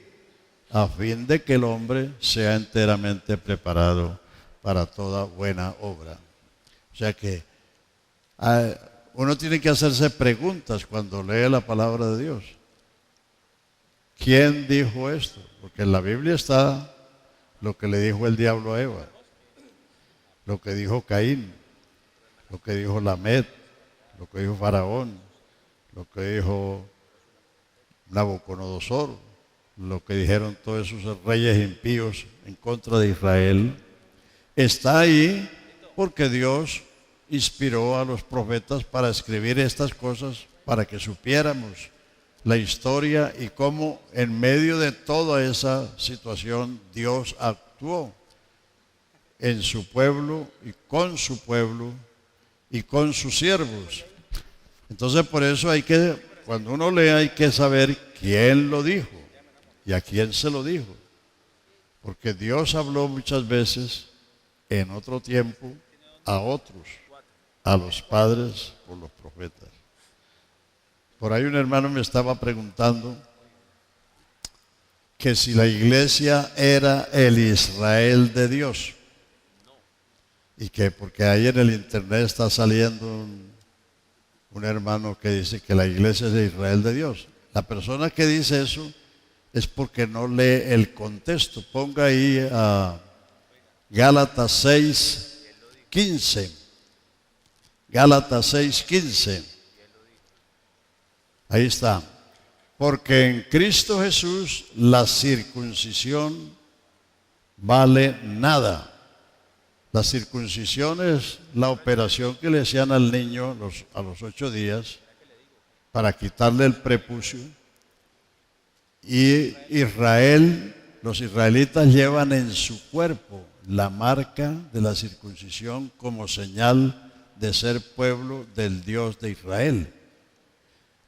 a fin de que el hombre sea enteramente preparado para toda buena obra. O sea que uno tiene que hacerse preguntas cuando lee la palabra de Dios. ¿Quién dijo esto? Porque en la Biblia está lo que le dijo el diablo a Eva, lo que dijo Caín, lo que dijo Lamed, lo que dijo Faraón, lo que dijo Nabucodonosor, lo que dijeron todos esos reyes impíos en contra de Israel. Está ahí porque Dios inspiró a los profetas para escribir estas cosas, para que supiéramos la historia y cómo en medio de toda esa situación Dios actuó en su pueblo y con sus siervos. Entonces, por eso cuando uno lee, hay que saber quién lo dijo y a quién se lo dijo. Porque Dios habló muchas veces en otro tiempo a otros, a los padres por los profetas. Por ahí un hermano me estaba preguntando que si la iglesia era el Israel de Dios. Y que porque ahí en el internet está saliendo un hermano que dice que la iglesia es el Israel de Dios. La persona que dice eso es porque no lee el contexto. Ponga ahí a Gálatas 6:15. Gálatas 6:15. Ahí está. Porque en Cristo Jesús la circuncisión vale nada. La circuncisión es la operación que le hacían al niño a los 8 días para quitarle el prepucio. Y los israelitas llevan en su cuerpo la marca de la circuncisión como señal de ser pueblo del Dios de Israel.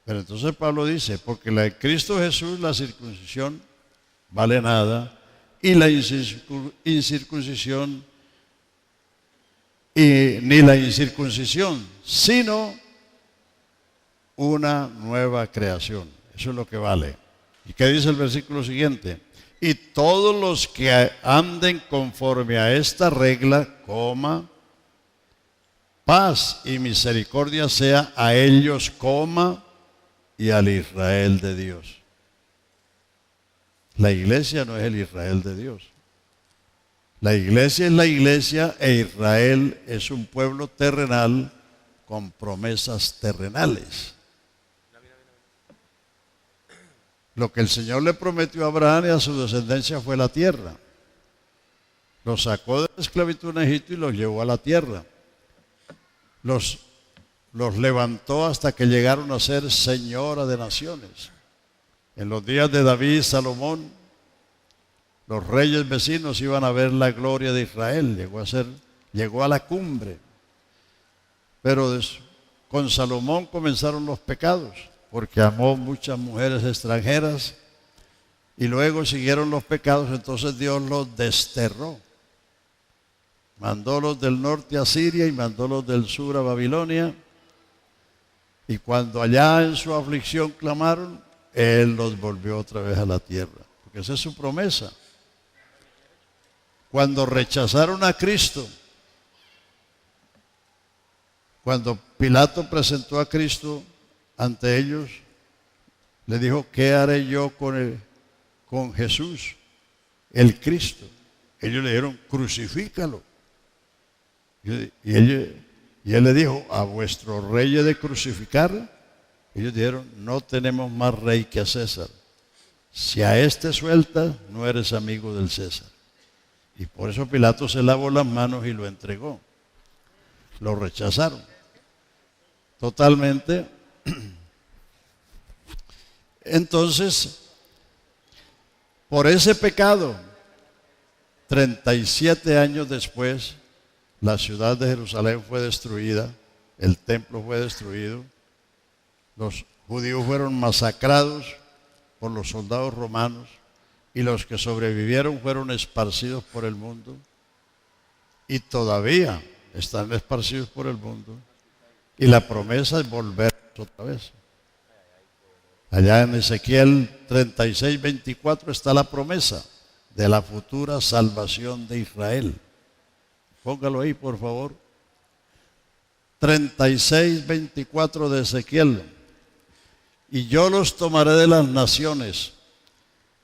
Pero entonces Pablo dice, porque en Cristo Jesús la circuncisión vale nada y la incircuncisión ni la incircuncisión, sino una nueva creación. Eso es lo que vale. ¿Y qué dice el versículo siguiente? Y todos los que anden conforme a esta regla, paz y misericordia sea a ellos, y al Israel de Dios. La iglesia no es el Israel de Dios. La iglesia es la iglesia e Israel es un pueblo terrenal con promesas terrenales. Lo que el Señor le prometió a Abraham y a su descendencia fue la tierra. Los sacó de la esclavitud en Egipto y los llevó a la tierra. Los levantó hasta que llegaron a ser señora de naciones. En los días de David y Salomón, los reyes vecinos iban a ver la gloria de Israel. Llegó a la cumbre. Pero con Salomón comenzaron los pecados, porque amó muchas mujeres extranjeras. Y luego siguieron los pecados, entonces Dios los desterró. Mandó los del norte a Siria y mandó los del sur a Babilonia. Y cuando allá en su aflicción clamaron, Él los volvió otra vez a la tierra. Porque esa es su promesa. Cuando rechazaron a Cristo, cuando Pilato presentó a Cristo ante ellos, le dijo, ¿qué haré yo con Jesús, el Cristo, Ellos le dijeron, crucifícalo. Y él le dijo, a vuestro rey he de crucificar. Ellos dijeron, no tenemos más rey que a César. Si a este sueltas, no eres amigo del César. Y por eso Pilato se lavó las manos y lo entregó. Lo rechazaron totalmente. Entonces, por ese pecado, 37 años después, la ciudad de Jerusalén fue destruida, el templo fue destruido, los judíos fueron masacrados por los soldados romanos y los que sobrevivieron fueron esparcidos por el mundo y todavía están esparcidos por el mundo. Y la promesa es volver otra vez. Allá en Ezequiel 36:24 está la promesa de la futura salvación de Israel. Póngalo ahí, por favor. 36:24 de Ezequiel. Y yo los tomaré de las naciones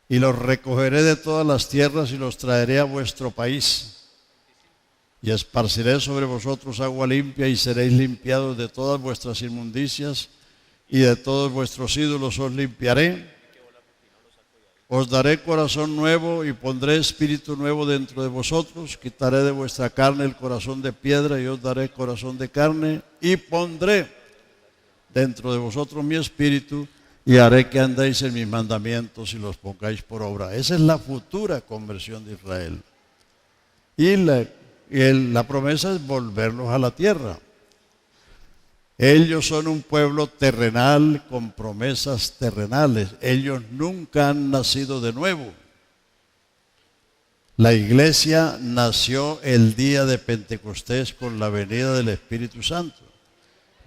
y los recogeré de todas las tierras y los traeré a vuestro país. Y esparciré sobre vosotros agua limpia y seréis limpiados de todas vuestras inmundicias y de todos vuestros ídolos os limpiaré. Os daré corazón nuevo y pondré espíritu nuevo dentro de vosotros. Quitaré de vuestra carne el corazón de piedra y os daré corazón de carne. Y pondré dentro de vosotros mi espíritu y haré que andéis en mis mandamientos y los pongáis por obra. Esa es la futura conversión de Israel. Y la promesa es volverlos a la tierra. Ellos son un pueblo terrenal con promesas terrenales. Ellos nunca han nacido de nuevo. La iglesia nació el día de Pentecostés con la venida del Espíritu Santo.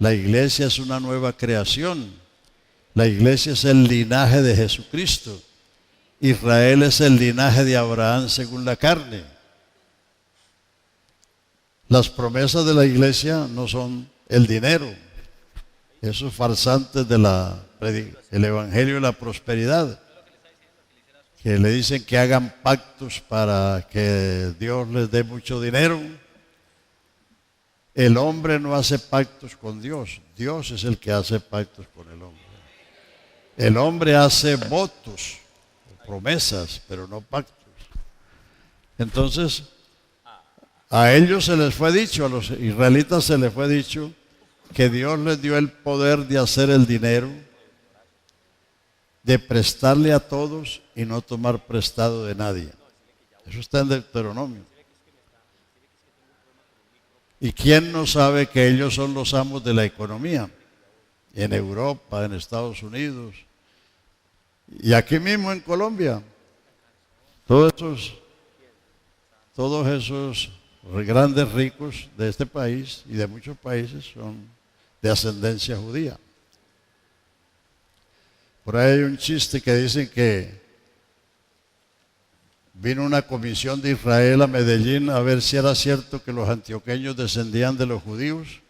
La iglesia es una nueva creación. La iglesia es el linaje de Jesucristo. Israel es el linaje de Abraham según la carne. Las promesas de la iglesia no son el dinero. Esos farsantes del evangelio de la prosperidad, que le dicen que hagan pactos para que Dios les dé mucho dinero. El hombre no hace pactos con Dios. Dios es el que hace pactos con el hombre. El hombre hace votos, promesas, pero no pactos. Entonces, a ellos se les fue dicho, a los israelitas se les fue dicho que Dios les dio el poder de hacer el dinero, de prestarle a todos y no tomar prestado de nadie. Eso está en Deuteronomio. ¿Y quién no sabe que ellos son los amos de la economía? En Europa, en Estados Unidos y aquí mismo en Colombia. Todos esos grandes ricos de este país y de muchos países son de ascendencia judía. Por ahí hay un chiste que dicen que vino una comisión de Israel a Medellín a ver si era cierto que los antioqueños descendían de los judíos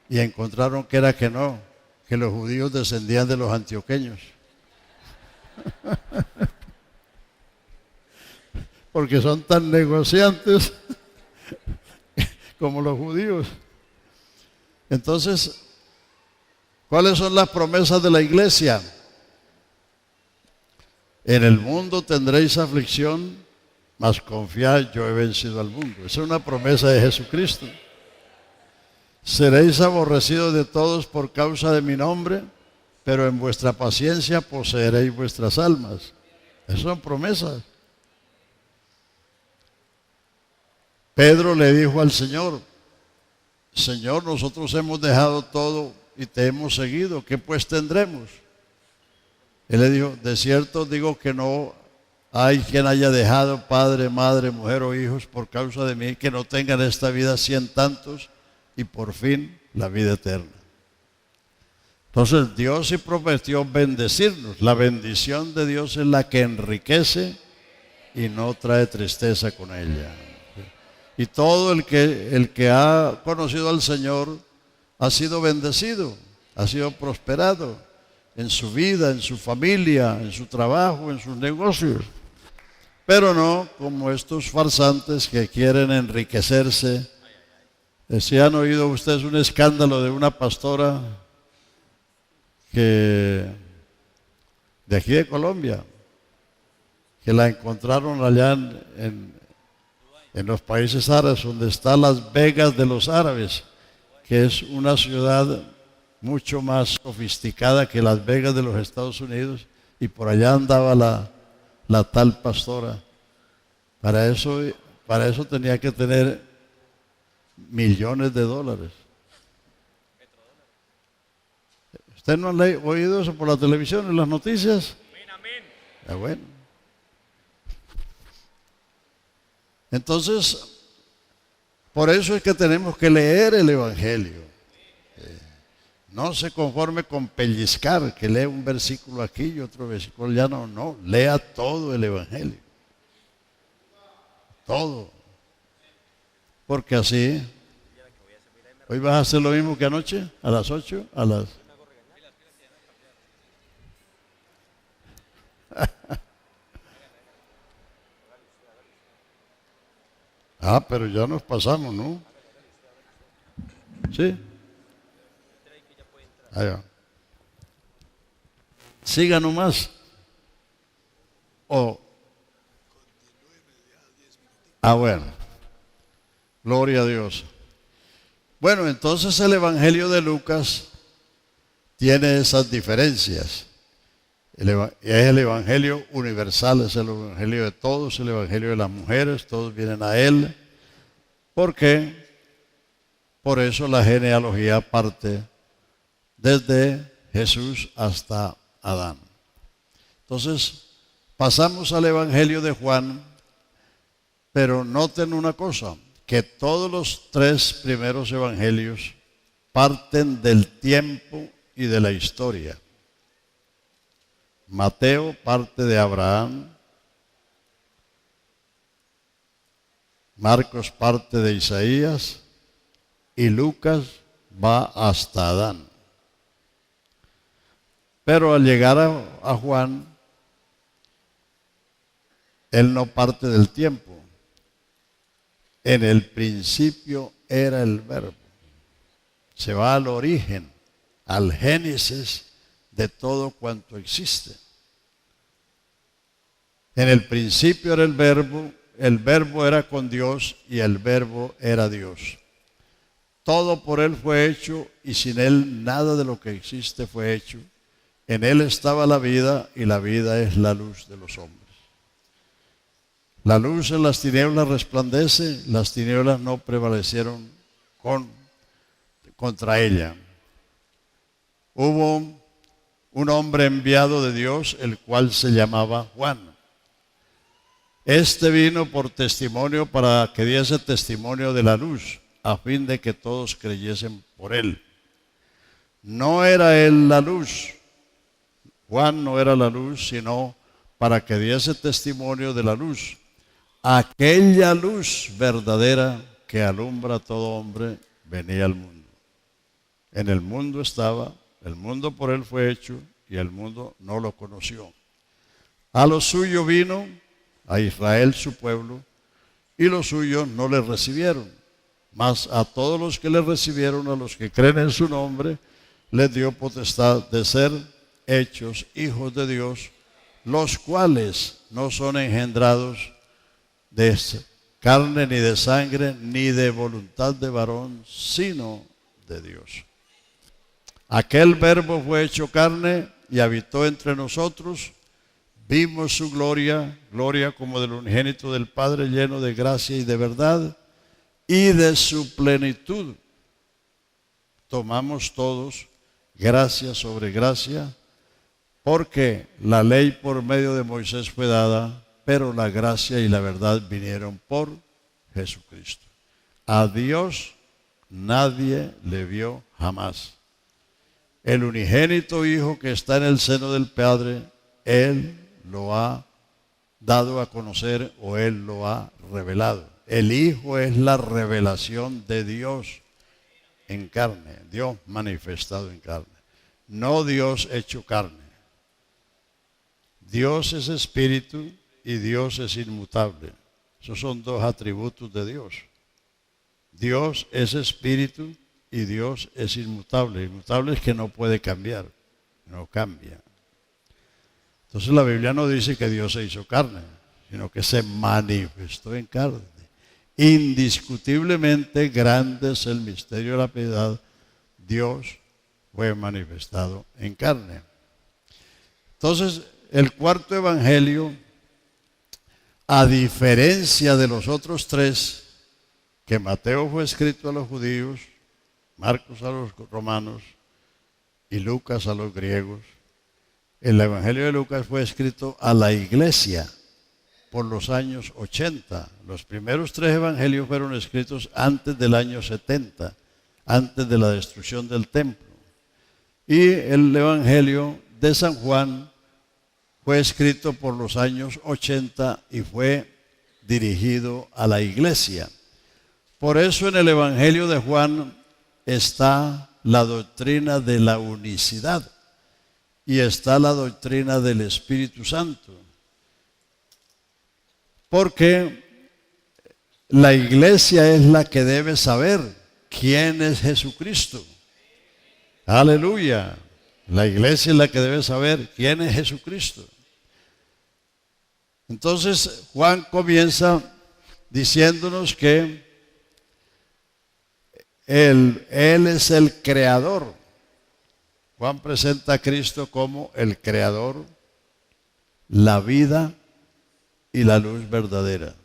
y encontraron que era que no, que los judíos descendían de los antioqueños. Porque son tan negociantes como los judíos. Entonces, ¿cuáles son las promesas de la iglesia? En el mundo tendréis aflicción, mas confiad, yo he vencido al mundo. Esa es una promesa de Jesucristo. Seréis aborrecidos de todos por causa de mi nombre, pero en vuestra paciencia poseeréis vuestras almas. Esas son promesas. Pedro le dijo al Señor, Señor, nosotros hemos dejado todo y te hemos seguido, ¿qué pues tendremos? Él le dijo, de cierto digo que no hay quien haya dejado padre, madre, mujer o hijos por causa de mí, que no tengan esta vida 100 tantos y por fin la vida eterna. Entonces Dios sí prometió bendecirnos. La bendición de Dios es la que enriquece y no trae tristeza con ella. Y todo el que ha conocido al Señor ha sido bendecido, ha sido prosperado en su vida, en su familia, en su trabajo, en sus negocios. pero no como estos farsantes que quieren enriquecerse. Si han oído ustedes un escándalo de una pastora que de aquí de Colombia, que la encontraron allá en los países árabes, donde está Las Vegas de los árabes, que es una ciudad mucho más sofisticada que Las Vegas de los Estados Unidos, y por allá andaba la tal pastora. Para eso tenía que tener millones de dólares. ¿Usted no ha oído eso por la televisión, en las noticias? Bueno. Entonces, por eso es que tenemos que leer el Evangelio. No se conforme con pellizcar, que lee un versículo aquí y otro versículo allá. No, lea todo el Evangelio. Todo. Porque así, hoy vas a hacer lo mismo que anoche, a las 8, a las... Pero ya nos pasamos, ¿no? Sí. Ahí va. Siga nomás. Bueno. Gloria a Dios. Bueno, entonces el Evangelio de Lucas tiene esas diferencias. Es el Evangelio universal, es el Evangelio de todos, el Evangelio de las mujeres, todos vienen a Él. ¿Por qué? Por eso la genealogía parte desde Jesús hasta Adán. Entonces, pasamos al Evangelio de Juan, pero noten una cosa, que todos los 3 primeros evangelios parten del tiempo y de la historia. Mateo parte de Abraham, Marcos parte de Isaías y Lucas va hasta Adán. Pero al llegar a Juan, él no parte del tiempo. En el principio era el Verbo. Se va al origen, al génesis de todo cuanto existe. En el principio era el Verbo era con Dios y el Verbo era Dios. Todo por Él fue hecho y sin Él nada de lo que existe fue hecho. En Él estaba la vida y la vida es la luz de los hombres. La luz en las tinieblas resplandece, las tinieblas no prevalecieron contra ella. Hubo un hombre enviado de Dios, el cual se llamaba Juan. Este vino por testimonio para que diese testimonio de la luz, a fin de que todos creyesen por él. No era él la luz, Juan no era la luz, sino para que diese testimonio de la luz. Aquella luz verdadera que alumbra a todo hombre venía al mundo. En el mundo estaba, el mundo por él fue hecho y el mundo no lo conoció. A lo suyo vino, a Israel su pueblo, y los suyos no le recibieron. Mas a todos los que le recibieron, a los que creen en su nombre, les dio potestad de ser hechos hijos de Dios, los cuales no son engendrados de carne ni de sangre, ni de voluntad de varón, sino de Dios. Aquel Verbo fue hecho carne y habitó entre nosotros. Vimos su gloria, gloria como del unigénito del Padre, lleno de gracia y de verdad, y de su plenitud tomamos todos gracia sobre gracia, porque la ley por medio de Moisés fue dada, pero la gracia y la verdad vinieron por Jesucristo. A Dios nadie le vio jamás. El unigénito Hijo que está en el seno del Padre, Él lo ha dado a conocer o Él lo ha revelado. El Hijo es la revelación de Dios en carne, Dios manifestado en carne, no Dios hecho carne. Dios es espíritu y Dios es inmutable. Esos son dos atributos de Dios. Dios es espíritu y Dios es inmutable. Inmutable es que no puede cambiar, no cambia. Entonces la Biblia no dice que Dios se hizo carne, sino que se manifestó en carne. Indiscutiblemente grande es el misterio de la piedad. Dios fue manifestado en carne. Entonces, el cuarto evangelio, a diferencia de los otros tres, que Mateo fue escrito a los judíos, Marcos a los romanos y Lucas a los griegos, el evangelio de Lucas fue escrito a la iglesia por los años 80. Los primeros tres evangelios fueron escritos antes del año 70, antes de la destrucción del templo. Y el evangelio de San Juan fue escrito por los años 80 y fue dirigido a la iglesia. Por eso en el evangelio de Juan está la doctrina de la unicidad y está la doctrina del Espíritu Santo. Porque la iglesia es la que debe saber quién es Jesucristo. Aleluya. La iglesia es la que debe saber quién es Jesucristo. Entonces Juan comienza diciéndonos que Él es el creador. Juan presenta a Cristo como el creador, la vida y la luz verdadera.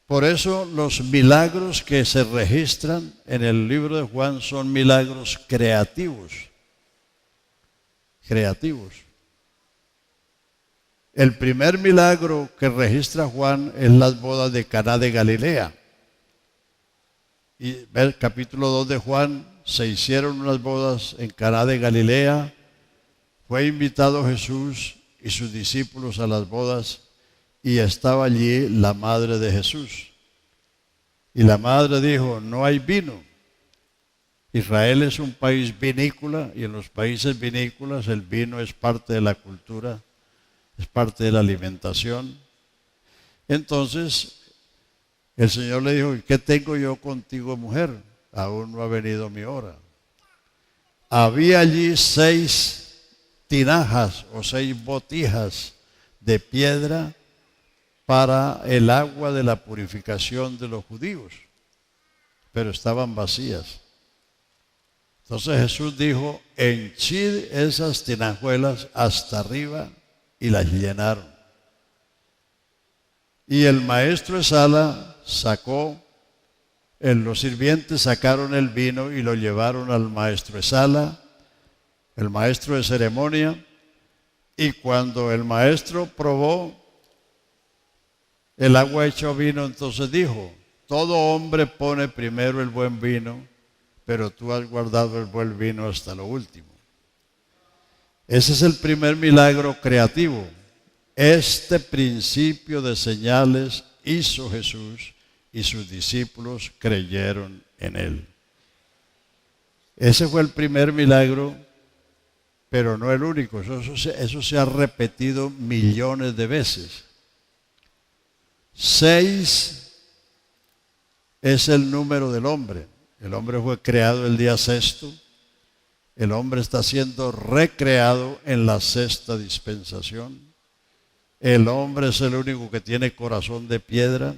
Por eso los milagros que se registran en el libro de Juan son milagros creativos. Creativos. El primer milagro que registra Juan es las bodas de Caná de Galilea. Y el capítulo 2 de Juan, se hicieron unas bodas en Caná de Galilea. Fue invitado Jesús y sus discípulos a las bodas y estaba allí la madre de Jesús. Y la madre dijo, no hay vino. Israel es un país vinícola y en los países vinícolas el vino es parte de la cultura, es parte de la alimentación. Entonces el Señor le dijo, ¿qué tengo yo contigo, mujer? Aún no ha venido mi hora. Había allí 6 tinajas o 6 botijas de piedra para el agua de la purificación de los judíos, pero estaban vacías. Entonces Jesús dijo, henchid esas tinajuelas hasta arriba, y las llenaron. Y el maestro de sala sacó, los sirvientes sacaron el vino y lo llevaron al maestro de sala, el maestro de ceremonia, y cuando el maestro probó el agua hecho vino, entonces dijo, todo hombre pone primero el buen vino, pero tú has guardado el buen vino hasta lo último. Ese es el primer milagro creativo. Este principio de señales hizo Jesús y sus discípulos creyeron en él. Ese fue el primer milagro, pero no el único. Eso se ha repetido millones de veces. 6 es el número del hombre. El hombre fue creado el día sexto. El hombre está siendo recreado en la sexta dispensación. El hombre es el único que tiene corazón de piedra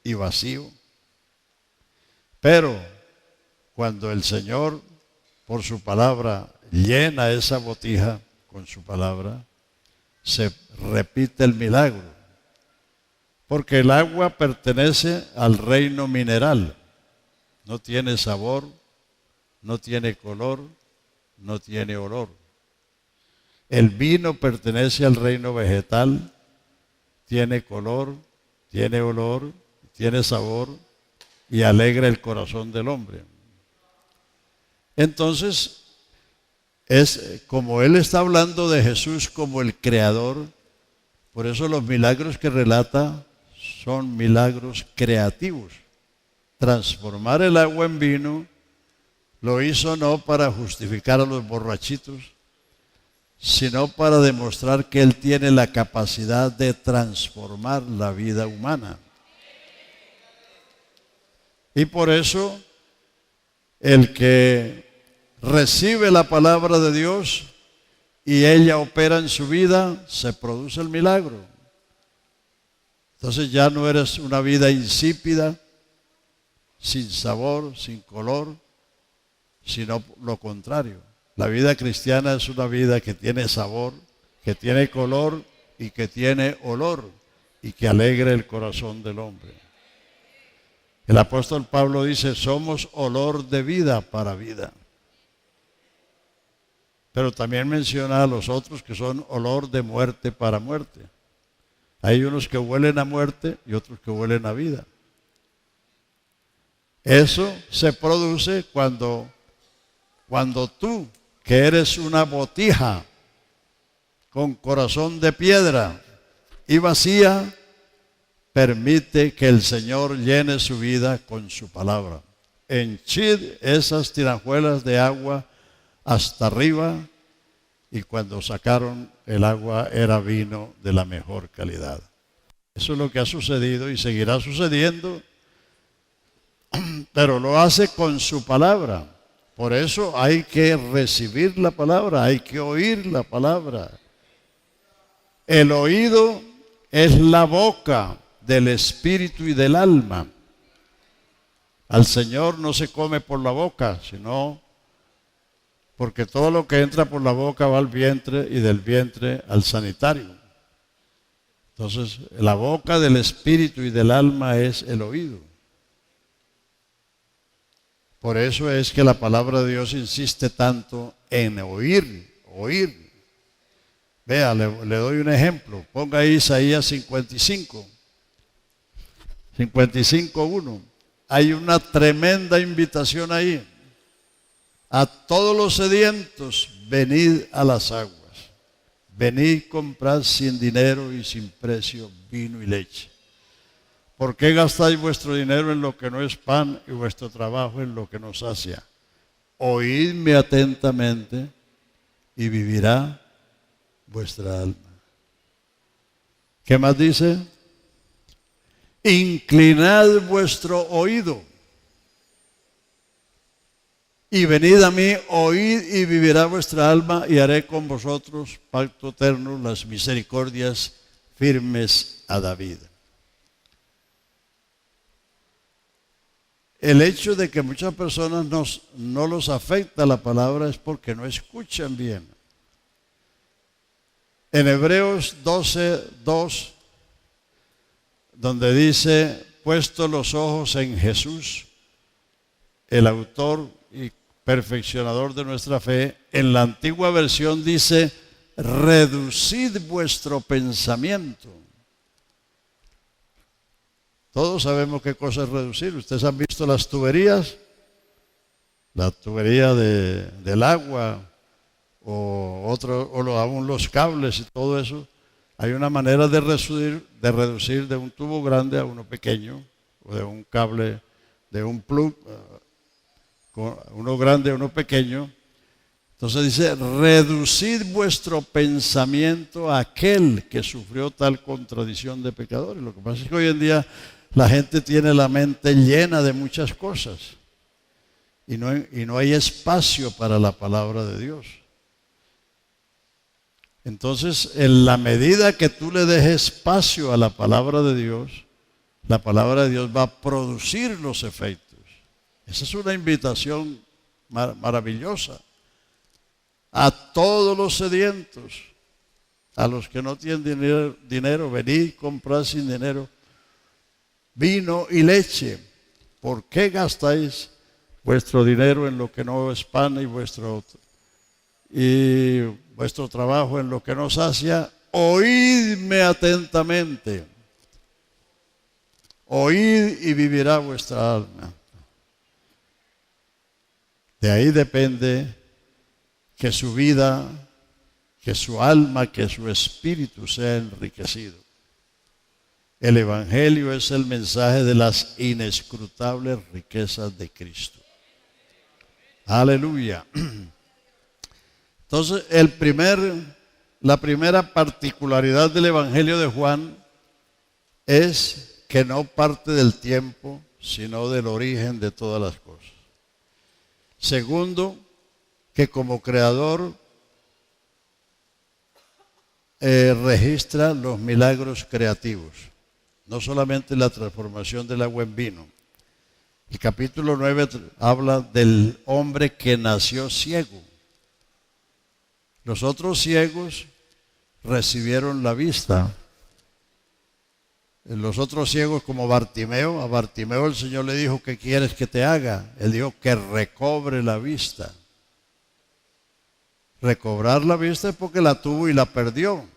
y vacío. Pero cuando el Señor, por su palabra, llena esa botija con su palabra, se repite el milagro. Porque el agua pertenece al reino mineral. No tiene sabor, no tiene color, no tiene olor. El vino pertenece al reino vegetal, tiene color, tiene olor, tiene sabor y alegra el corazón del hombre. Entonces, es como él está hablando de Jesús como el creador, por eso los milagros que relata son milagros creativos. Transformar el agua en vino lo hizo no para justificar a los borrachitos, sino para demostrar que Él tiene la capacidad de transformar la vida humana. Y por eso, el que recibe la palabra de Dios y ella opera en su vida, se produce el milagro. Entonces ya no eres una vida insípida, sin sabor, sin color, sino lo contrario. La vida cristiana es una vida que tiene sabor, que tiene color y que tiene olor y que alegra el corazón del hombre. El apóstol Pablo dice, somos olor de vida para vida. Pero también menciona a los otros que son olor de muerte para muerte. Hay unos que huelen a muerte y otros que huelen a vida. Eso se produce cuando tú, que eres una botija con corazón de piedra y vacía, permite que el Señor llene su vida con su palabra. Henchid esas tinajuelas de agua hasta arriba, y cuando sacaron el agua era vino de la mejor calidad. Eso es lo que ha sucedido y seguirá sucediendo, pero lo hace con su palabra. Por eso hay que recibir la palabra, hay que oír la palabra. El oído es la boca del espíritu y del alma. Al Señor no se come por la boca, sino porque todo lo que entra por la boca va al vientre y del vientre al sanitario. Entonces, la boca del espíritu y del alma es el oído. Por eso es que la palabra de Dios insiste tanto en oír, oír. Vea, le doy un ejemplo. Ponga ahí Isaías 55, 55:1. Hay una tremenda invitación ahí. A todos los sedientos, venid a las aguas. Venid, comprad sin dinero y sin precio vino y leche. ¿Por qué gastáis vuestro dinero en lo que no es pan y vuestro trabajo en lo que no sacia? Oídme atentamente y vivirá vuestra alma. ¿Qué más dice? Inclinad vuestro oído y venid a mí, oíd y vivirá vuestra alma, y haré con vosotros pacto eterno, las misericordias firmes a David. El hecho de que muchas personas no los afecta la palabra es porque no escuchan bien. En Hebreos 12:2, donde dice, puesto los ojos en Jesús, el autor y perfeccionador de nuestra fe, en la antigua versión dice, reducid vuestro pensamiento. Todos sabemos qué cosa es reducir. Ustedes han visto las tuberías, la tubería del agua, aún los cables y todo eso. Hay una manera de reducir de un tubo grande a uno pequeño, o de un cable, de un plug, uno grande a uno pequeño. Entonces dice, reducid vuestro pensamiento a aquel que sufrió tal contradicción de pecadores. Lo que pasa es que hoy en día la gente tiene la mente llena de muchas cosas y no hay espacio para la palabra de Dios. Entonces, en la medida que tú le dejes espacio a la palabra de Dios, la palabra de Dios va a producir los efectos. Esa es una invitación maravillosa. A todos los sedientos, a los que no tienen dinero, venid, comprad sin dinero vino y leche. ¿Por qué gastáis vuestro dinero en lo que no es pan y vuestro trabajo en lo que no sacia? Oídme atentamente. Oíd y vivirá vuestra alma. De ahí depende que su vida, que su alma, que su espíritu sea enriquecido. El Evangelio es el mensaje de las inescrutables riquezas de Cristo. Aleluya. Entonces, el primer La primera particularidad del Evangelio de Juan es que no parte del tiempo, sino del origen de todas las cosas. Segundo, que como creador registra los milagros creativos, no solamente la transformación del agua en vino. El capítulo 9 habla del hombre que nació ciego. Los otros ciegos recibieron la vista. Los otros ciegos como Bartimeo, a Bartimeo el Señor le dijo, ¿qué quieres que te haga? Él dijo, que recobre la vista. Recobrar la vista es porque la tuvo y la perdió.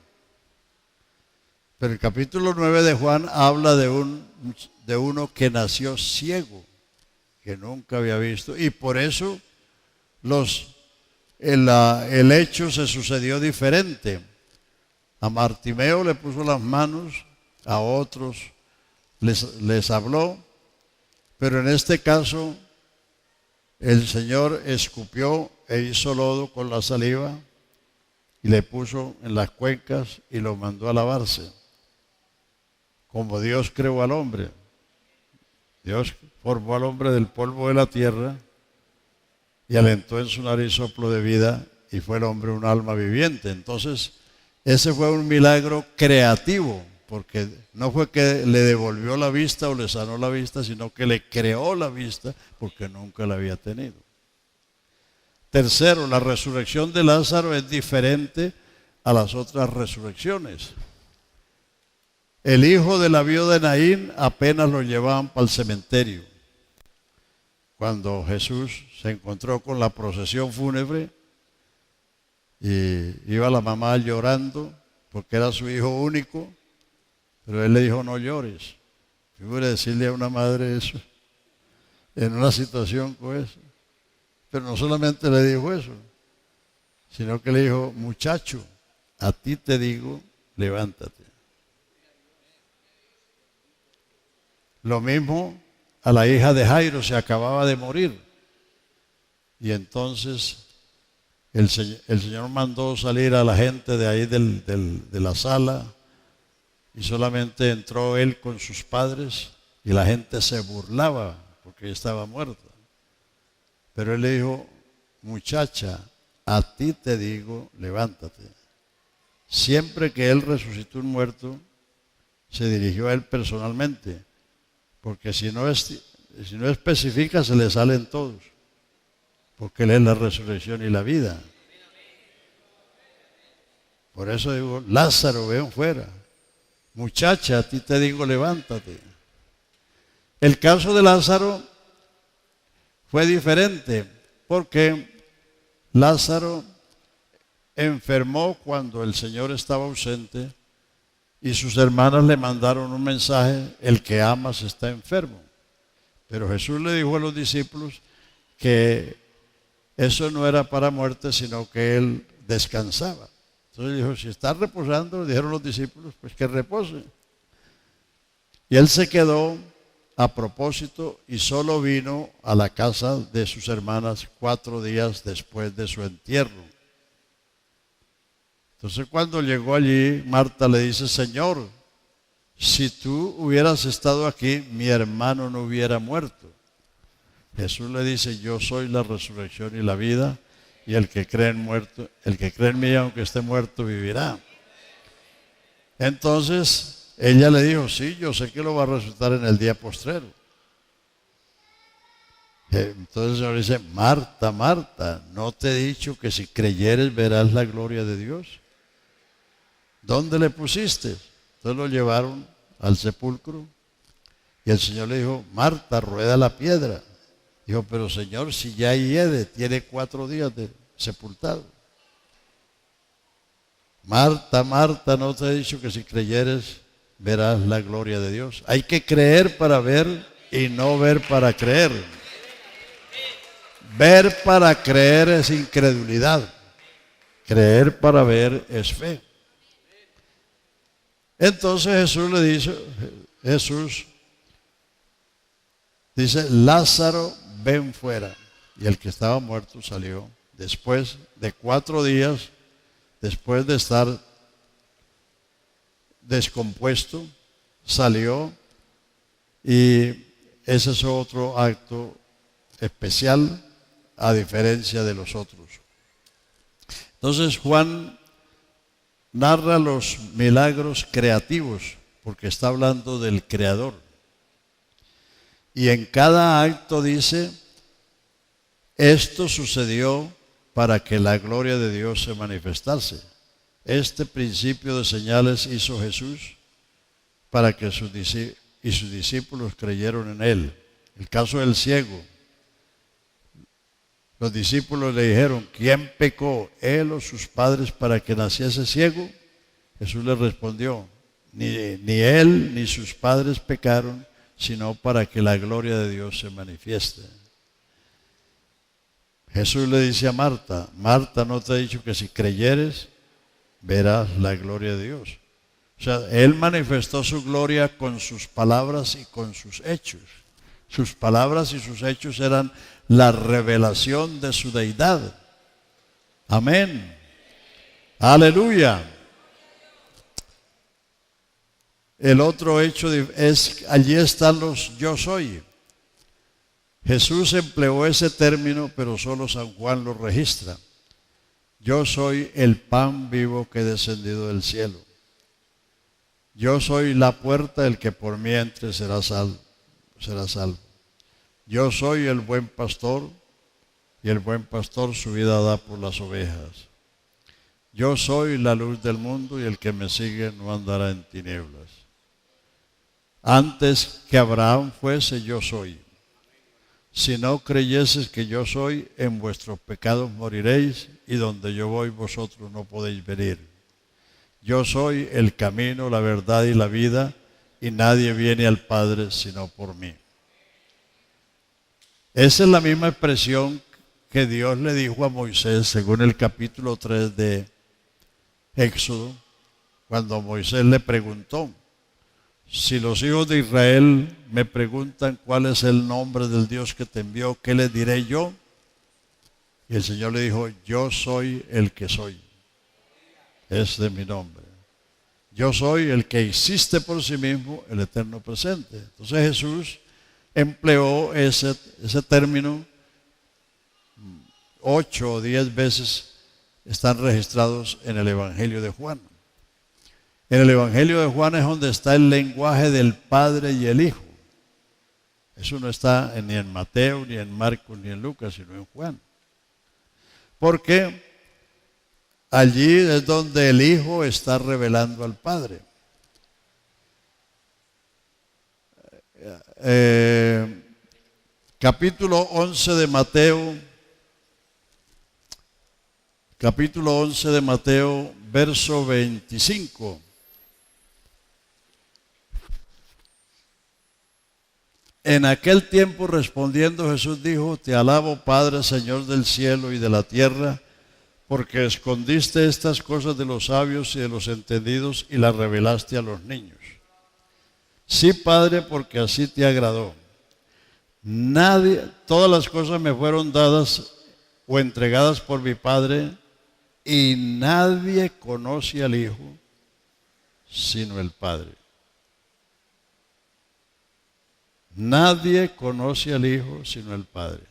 Pero el capítulo 9 de Juan habla de uno que nació ciego, que nunca había visto. Y por eso el hecho se sucedió diferente. A Bartimeo le puso las manos, a otros les habló, pero en este caso el Señor escupió e hizo lodo con la saliva y le puso en las cuencas y lo mandó a lavarse. Como Dios creó al hombre. Dios formó al hombre del polvo de la tierra y alentó en su nariz soplo de vida y fue el hombre un alma viviente. Entonces, ese fue un milagro creativo, porque no fue que le devolvió la vista o le sanó la vista, sino que le creó la vista porque nunca la había tenido. Tercero, la resurrección de Lázaro es diferente a las otras resurrecciones. El hijo de la viuda de Naín apenas lo llevaban para el cementerio. Cuando Jesús se encontró con la procesión fúnebre y iba la mamá llorando porque era su hijo único, pero él le dijo, no llores. Figure decirle a una madre eso en una situación como esa. Pero no solamente le dijo eso, sino que le dijo, muchacho, a ti te digo, levántate. Lo mismo a la hija de Jairo, se acababa de morir. Y entonces el Señor mandó salir a la gente de ahí de la sala y solamente entró él con sus padres y la gente se burlaba porque ella estaba muerta. Pero él le dijo, muchacha, a ti te digo, levántate. Siempre que él resucitó un muerto, se dirigió a él personalmente, porque si no especifica, se le salen todos, porque él es la resurrección y la vida. Por eso digo, Lázaro, ven fuera. Muchacha, a ti te digo, levántate. El caso de Lázaro fue diferente, porque Lázaro enfermó cuando el Señor estaba ausente y sus hermanas le mandaron un mensaje, el que amas está enfermo. Pero Jesús le dijo a los discípulos que eso no era para muerte, sino que él descansaba. Entonces dijo, si está reposando, dijeron los discípulos, pues que repose. Y él se quedó a propósito y solo vino a la casa de sus hermanas 4 días después de su entierro. Entonces cuando llegó allí, Marta le dice, Señor, si tú hubieras estado aquí, mi hermano no hubiera muerto. Jesús le dice, yo soy la resurrección y la vida, y el que cree en mí, aunque esté muerto, vivirá. Entonces ella le dijo, sí, yo sé que lo va a resucitar en el día postrero. Entonces el Señor dice, Marta, Marta, ¿no te he dicho que si creyeres verás la gloria de Dios? ¿Dónde le pusiste? Entonces lo llevaron al sepulcro y el Señor le dijo, Marta, rueda la piedra. Dijo, pero Señor, si ya hiede, tiene 4 días de sepultado. Marta, Marta, ¿no te he dicho que si creyeres verás la gloria de Dios? Hay que creer para ver y no ver para creer. Ver para creer es incredulidad. Creer para ver es fe. Entonces Jesús dice, Lázaro, ven fuera. Y el que estaba muerto salió. Después de 4 días, después de estar descompuesto, salió, y ese es otro acto especial a diferencia de los otros. Entonces Juan narra los milagros creativos porque está hablando del Creador. Y en cada acto dice, esto sucedió para que la gloria de Dios se manifestase. Este principio de señales hizo Jesús para que sus discípulos creyeron en él. El caso del ciego. Los discípulos le dijeron, ¿quién pecó, él o sus padres, para que naciese ciego? Jesús les respondió, ni él ni sus padres pecaron, sino para que la gloria de Dios se manifieste. Jesús le dice a Marta, Marta, ¿no te he dicho que si creyeres, verás la gloria de Dios? O sea, Él manifestó su gloria con sus palabras y con sus hechos. Sus palabras y sus hechos eran la revelación de su deidad. Amén. Aleluya. El otro hecho es, allí están los yo soy. Jesús empleó ese término, pero solo San Juan lo registra. Yo soy el pan vivo que he descendido del cielo. Yo soy la puerta, el que por mí entre será salvo. Yo soy el buen pastor, y el buen pastor su vida da por las ovejas. Yo soy la luz del mundo, y el que me sigue no andará en tinieblas. Antes que Abraham fuese, yo soy. Si no creyeses que yo soy, en vuestros pecados moriréis, y donde yo voy vosotros no podéis venir. Yo soy el camino, la verdad y la vida, y nadie viene al Padre sino por mí. Esa es la misma expresión que Dios le dijo a Moisés, según el capítulo 3 de Éxodo, cuando Moisés le preguntó, si los hijos de Israel me preguntan cuál es el nombre del Dios que te envió, ¿qué les diré yo? Y el Señor le dijo, yo soy el que soy. Es de mi nombre. Yo soy el que existe por sí mismo, el eterno presente. Entonces Jesús empleó ese término 8 o 10 veces, están registrados en el Evangelio de Juan. En el Evangelio de Juan es donde está el lenguaje del Padre y el Hijo. Eso no está ni en Mateo, ni en Marcos, ni en Lucas, sino en Juan. Porque allí es donde el Hijo está revelando al Padre. Capítulo 11 de Mateo, verso 25. En aquel tiempo respondiendo Jesús dijo, te alabo Padre, Señor del cielo y de la tierra, porque escondiste estas cosas de los sabios y de los entendidos y las revelaste a los niños. Sí, Padre, porque así te agradó. Todas las cosas me fueron dadas o entregadas por mi Padre, y nadie conoce al Hijo sino el Padre. Nadie conoce al Hijo sino el Padre.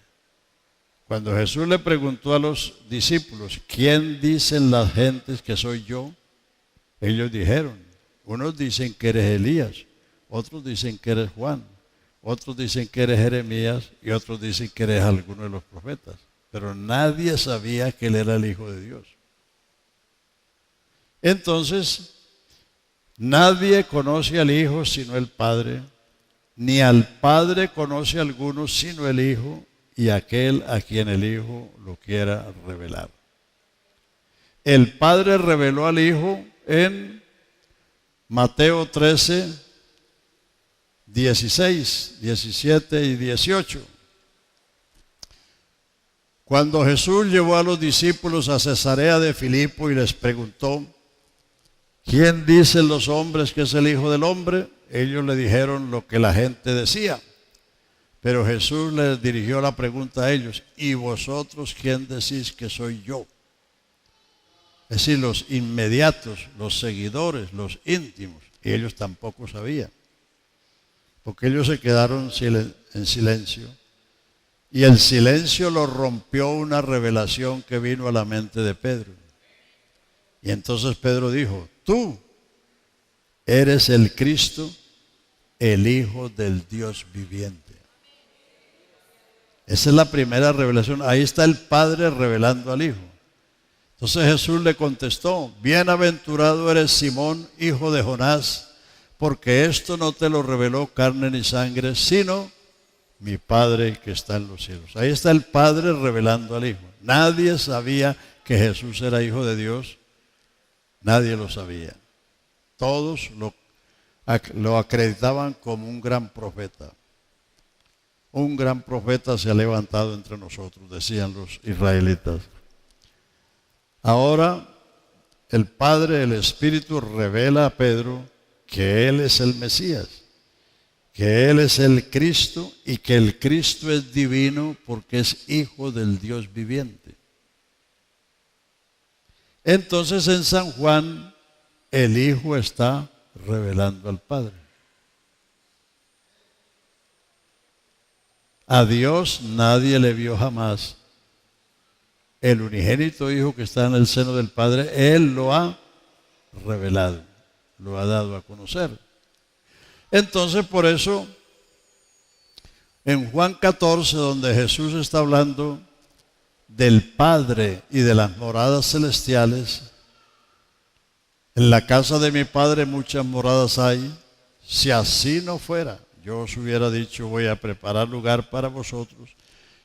Cuando Jesús le preguntó a los discípulos, ¿quién dicen las gentes que soy yo? Ellos dijeron, unos dicen que eres Elías, otros dicen que eres Juan, otros dicen que eres Jeremías y otros dicen que eres alguno de los profetas. Pero nadie sabía que él era el Hijo de Dios. Entonces, nadie conoce al Hijo sino el Padre, ni al Padre conoce a alguno sino el Hijo, y aquel a quien el Hijo lo quiera revelar. El Padre reveló al Hijo en Mateo 13, 16, 17 y 18. Cuando Jesús llevó a los discípulos a Cesarea de Filipo y les preguntó, ¿quién dicen los hombres que es el Hijo del Hombre? Ellos le dijeron lo que la gente decía. Pero Jesús les dirigió la pregunta a ellos, ¿y vosotros quién decís que soy yo? Es decir, los inmediatos, los seguidores, los íntimos. Y ellos tampoco sabían. Porque ellos se quedaron en silencio. Y el silencio lo rompió una revelación que vino a la mente de Pedro. Y entonces Pedro dijo, tú eres el Cristo, el Hijo del Dios viviente. Esa es la primera revelación. Ahí está el Padre revelando al Hijo. Entonces Jesús le contestó, bienaventurado eres Simón, hijo de Jonás, porque esto no te lo reveló carne ni sangre, sino mi Padre que está en los cielos. Ahí está el Padre revelando al Hijo. Nadie sabía que Jesús era hijo de Dios. Nadie lo sabía. Todos lo acreditaban como un gran profeta. Un gran profeta se ha levantado entre nosotros, decían los israelitas. Ahora el Padre, el Espíritu, revela a Pedro que Él es el Mesías, que Él es el Cristo y que el Cristo es divino porque es hijo del Dios viviente. Entonces en San Juan el Hijo está revelando al Padre. A Dios nadie le vio jamás. El unigénito Hijo que está en el seno del Padre, Él lo ha revelado, lo ha dado a conocer. Entonces por eso en Juan 14, donde Jesús está hablando del Padre y de las moradas celestiales, en la casa de mi Padre muchas moradas hay, si así no fuera, yo os hubiera dicho voy a preparar lugar para vosotros,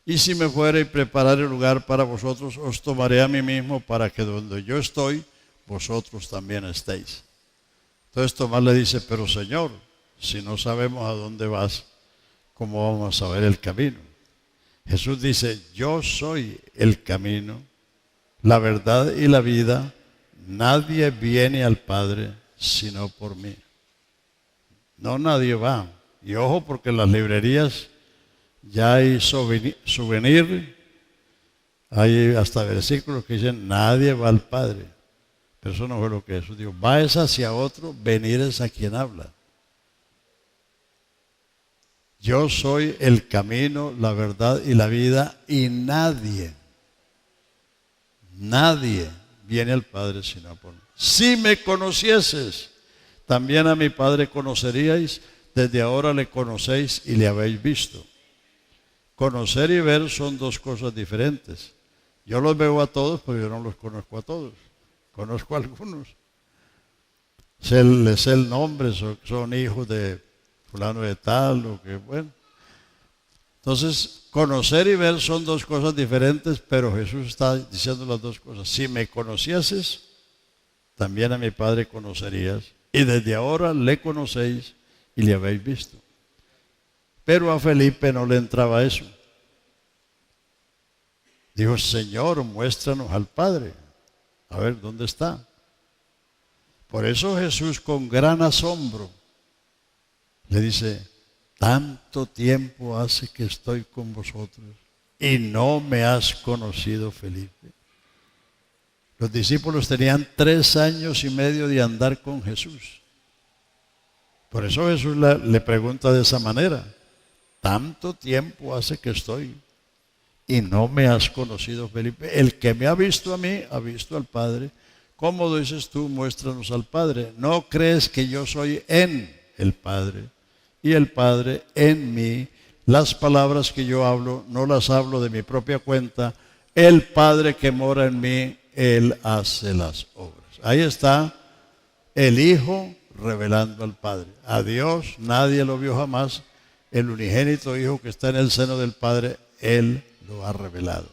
y si me fuera y prepararé lugar para vosotros, os tomaré a mí mismo para que donde yo estoy, vosotros también estéis. Entonces Tomás le dice, pero Señor, si no sabemos a dónde vas, ¿cómo vamos a saber el camino? Jesús dice, yo soy el camino, la verdad y la vida. Nadie viene al Padre sino por mí. No, nadie va. Y ojo, porque en las librerías ya hay souvenir, hay hasta versículos que dicen, nadie va al Padre. Pero eso no fue lo que Jesús dijo. Va es hacia otro, venir es a quien habla. Yo soy el camino, la verdad y la vida, y nadie viene al Padre sino por mí. Si me conocieses, también a mi Padre conoceríais, desde ahora le conocéis y le habéis visto. Conocer y ver son dos cosas diferentes. Yo los veo a todos, pero yo no los conozco a todos. Conozco a algunos. Les sé el nombre, son hijos de fulano de tal, o que bueno. Entonces, conocer y ver son dos cosas diferentes, pero Jesús está diciendo las dos cosas. Si me conocieses, también a mi Padre conocerías, y desde ahora le conocéis y le habéis visto. Pero a Felipe no le entraba eso. Dijo, Señor, muéstranos al Padre. A ver, ¿dónde está? Por eso Jesús, con gran asombro, le dice, tanto tiempo hace que estoy con vosotros y no me has conocido, Felipe. Los discípulos tenían 3 años y medio de andar con Jesús. Por eso Jesús le pregunta de esa manera, tanto tiempo hace que estoy y no me has conocido, Felipe. El que me ha visto a mí, ha visto al Padre. ¿Cómo dices tú, muéstranos al Padre? ¿No crees que yo soy en el Padre y el Padre en mí? Las palabras que yo hablo, no las hablo de mi propia cuenta. El Padre que mora en mí, Él hace las obras. Ahí está el Hijo revelando al Padre. A Dios nadie lo vio jamás. El unigénito Hijo que está en el seno del Padre, Él lo ha revelado.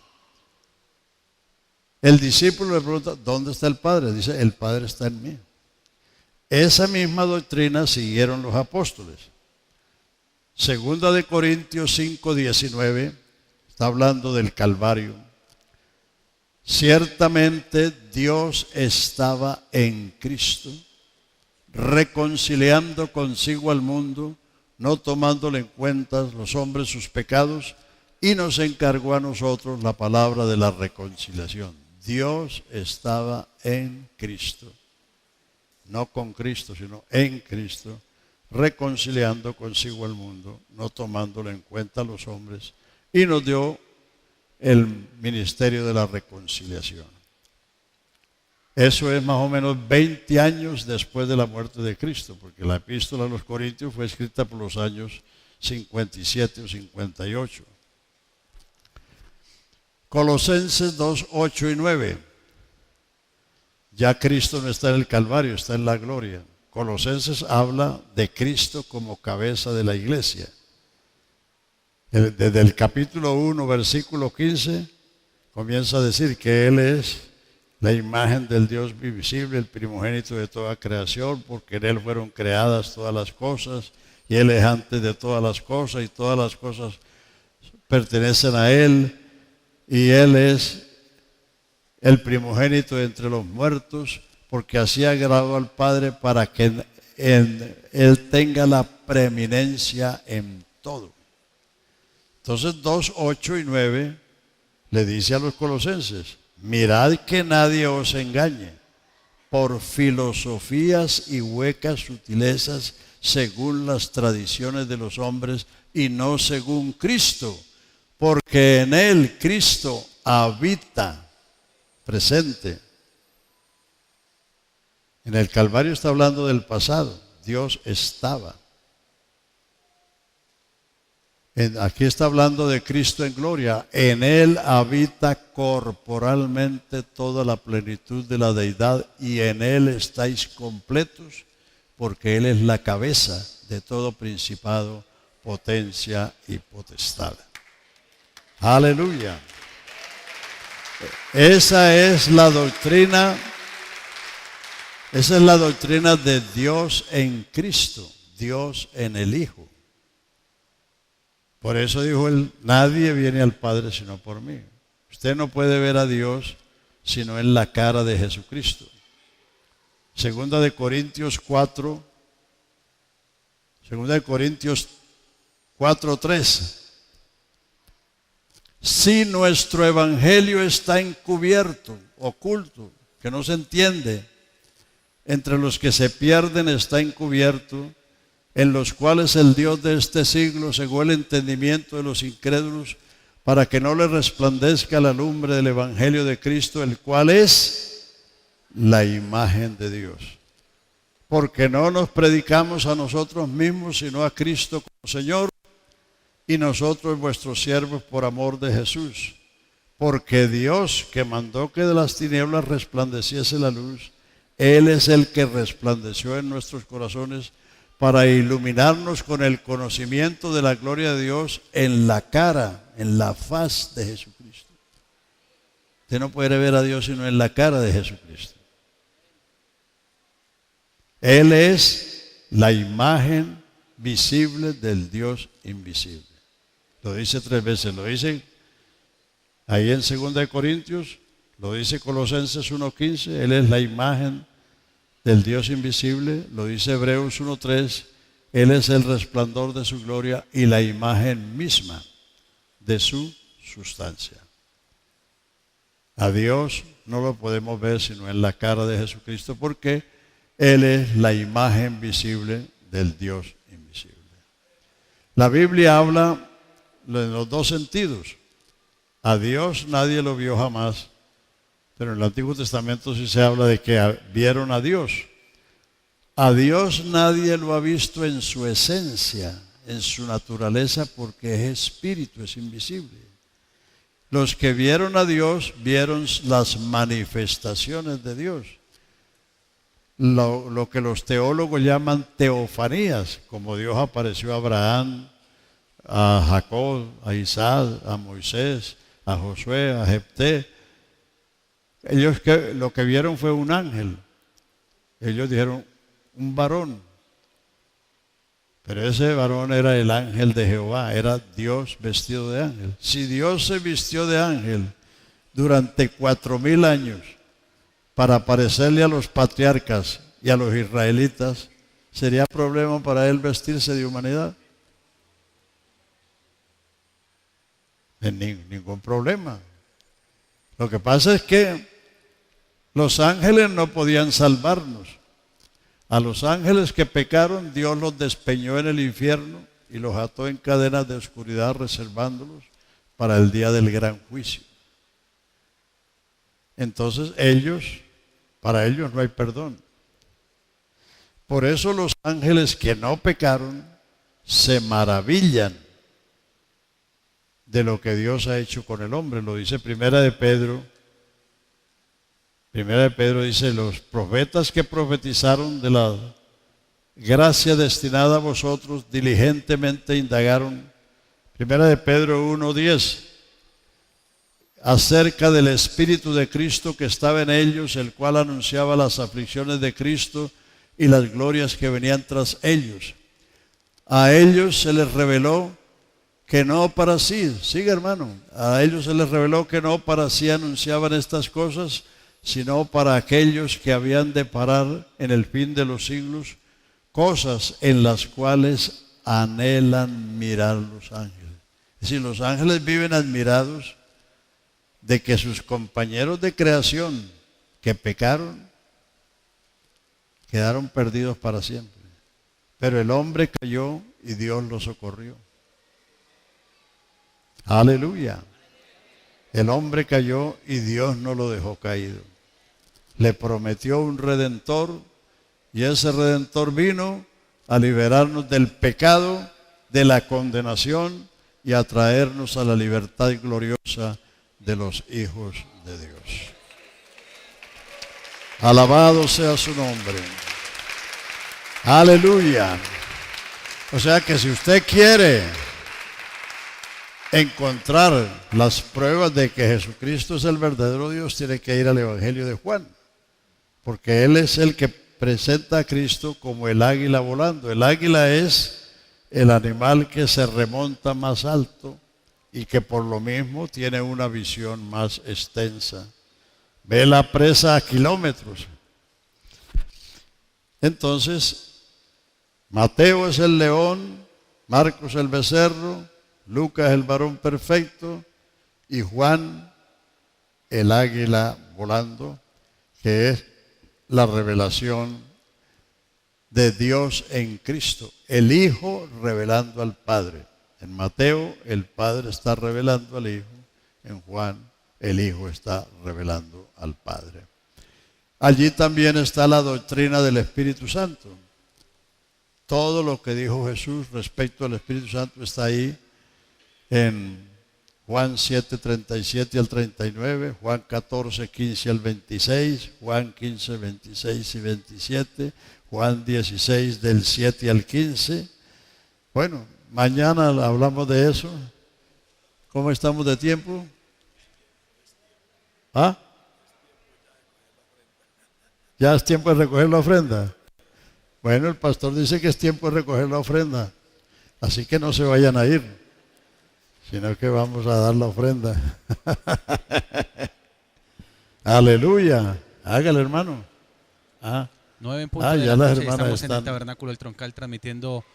El discípulo le pregunta, ¿dónde está el Padre? Dice, el Padre está en mí. Esa misma doctrina siguieron los apóstoles. Segunda de Corintios 5:19, está hablando del Calvario. Ciertamente Dios estaba en Cristo, reconciliando consigo al mundo, no tomándole en cuenta los hombres sus pecados, y nos encargó a nosotros la palabra de la reconciliación. Dios estaba en Cristo, no con Cristo, sino en Cristo, reconciliando consigo al mundo, no tomándolo en cuenta a los hombres, y nos dio el ministerio de la reconciliación. Eso es más o menos 20 años después de la muerte de Cristo, porque la epístola a los Corintios fue escrita por los años 57 o 58. Colosenses 2, 8 y 9. Ya Cristo no está en el Calvario, está en la gloria. Colosenses habla de Cristo como cabeza de la iglesia. Desde el capítulo 1, versículo 15, comienza a decir que Él es la imagen del Dios invisible, el primogénito de toda creación, porque en Él fueron creadas todas las cosas, y Él es antes de todas las cosas, y todas las cosas pertenecen a Él, y Él es el primogénito de entre los muertos, porque así agradó al Padre para que Él tenga la preeminencia en todo. Entonces 2, 8 y 9 le dice a los colosenses: mirad que nadie os engañe por filosofías y huecas sutilezas según las tradiciones de los hombres y no según Cristo, porque en Él Cristo habita presente. En el Calvario está hablando del pasado. Dios estaba. Aquí está hablando de Cristo en gloria. En Él habita corporalmente toda la plenitud de la deidad, y en Él estáis completos, porque Él es la cabeza de todo principado, potencia y potestad. Aleluya. Esa es la doctrina de Dios en Cristo, Dios en el Hijo. Por eso dijo Él: nadie viene al Padre sino por mí. Usted no puede ver a Dios sino en la cara de Jesucristo. Segunda de Corintios 4:3. Si nuestro evangelio está encubierto, oculto, que no se entiende, entre los que se pierden está encubierto, en los cuales el Dios de este siglo cegó el entendimiento de los incrédulos, para que no les resplandezca la lumbre del evangelio de Cristo, el cual es la imagen de Dios. Porque no nos predicamos a nosotros mismos, sino a Cristo como Señor, y nosotros vuestros siervos por amor de Jesús. Porque Dios, que mandó que de las tinieblas resplandeciese la luz, Él es el que resplandeció en nuestros corazones para iluminarnos con el conocimiento de la gloria de Dios en la cara, en la faz de Jesucristo. Usted no puede ver a Dios sino en la cara de Jesucristo. Él es la imagen visible del Dios invisible. Lo dice 3 veces, lo dice ahí en 2 Corintios, lo dice Colosenses 1:15, Él es la imagen del Dios invisible, lo dice Hebreos 1:3, Él es el resplandor de su gloria y la imagen misma de su sustancia. A Dios no lo podemos ver sino en la cara de Jesucristo, porque Él es la imagen visible del Dios invisible. La Biblia habla en los dos sentidos. A Dios nadie lo vio jamás, pero en el Antiguo Testamento sí se habla de que vieron a Dios. A Dios nadie lo ha visto en su esencia, en su naturaleza, porque es espíritu, es invisible. Los que vieron a Dios vieron las manifestaciones de Dios. Lo que los teólogos llaman teofanías, como Dios apareció a Abraham, a Jacob, a Isaac, a Moisés, a Josué, a Jefté. Ellos lo que vieron fue un ángel. Ellos dijeron un varón. Pero ese varón era el ángel de Jehová, era Dios vestido de ángel. Si Dios se vistió de ángel durante 4000 años para aparecerle a los patriarcas y a los israelitas, ¿sería problema para Él vestirse de humanidad? Ningún problema. Lo que pasa es que Los ángeles no podían salvarnos. A los ángeles que pecaron, Dios los despeñó en el infierno y los ató en cadenas de oscuridad, reservándolos para el día del gran juicio. Entonces para ellos no hay perdón. Por eso los ángeles que no pecaron se maravillan de lo que Dios ha hecho con el hombre. Lo dice Primera de Pedro. Primera de Pedro dice: los profetas que profetizaron de la gracia destinada a vosotros diligentemente indagaron. Primera de Pedro 1:10, acerca del Espíritu de Cristo que estaba en ellos, el cual anunciaba las aflicciones de Cristo y las glorias que venían tras ellos. A ellos se les reveló que no para sí, sigue hermano, a ellos se les reveló que no para sí anunciaban estas cosas, sino para aquellos que habían de parar en el fin de los siglos, cosas en las cuales anhelan mirar los ángeles. Es decir, los ángeles viven admirados de que sus compañeros de creación que pecaron quedaron perdidos para siempre. Pero el hombre cayó y Dios lo socorrió. Aleluya. El hombre cayó y Dios no lo dejó caído. Le prometió un redentor y ese redentor vino a liberarnos del pecado, de la condenación y a traernos a la libertad gloriosa de los hijos de Dios. Alabado sea su nombre. Aleluya. O sea que si usted quiere encontrar las pruebas de que Jesucristo es el verdadero Dios, tiene que ir al Evangelio de Juan, porque Él es el que presenta a Cristo como el águila volando. El águila es el animal que se remonta más alto y que por lo mismo tiene una visión más extensa. Ve la presa a kilómetros. Entonces, Mateo es el león, Marcos el becerro, Lucas el varón perfecto y Juan el águila volando, que es la revelación de Dios en Cristo, el Hijo revelando al Padre. En Mateo el Padre está revelando al Hijo, en Juan el Hijo está revelando al Padre. Allí también está la doctrina del Espíritu Santo. Todo lo que dijo Jesús respecto al Espíritu Santo está ahí en Juan 7:37 al 39, Juan 14:15 al 26, Juan 15, 26 y 27, Juan 16 del 7 al 15. Bueno, mañana hablamos de eso. ¿Cómo estamos de tiempo? ¿Ah? ¿Ya es tiempo de recoger la ofrenda? Bueno, el pastor dice que es tiempo de recoger la ofrenda, así que no se vayan a ir, sino que vamos a dar la ofrenda. Aleluya. Hágale, hermano. 9 en punto de ya la las noche, hermanas estamos en el están. Tabernáculo El Troncal transmitiendo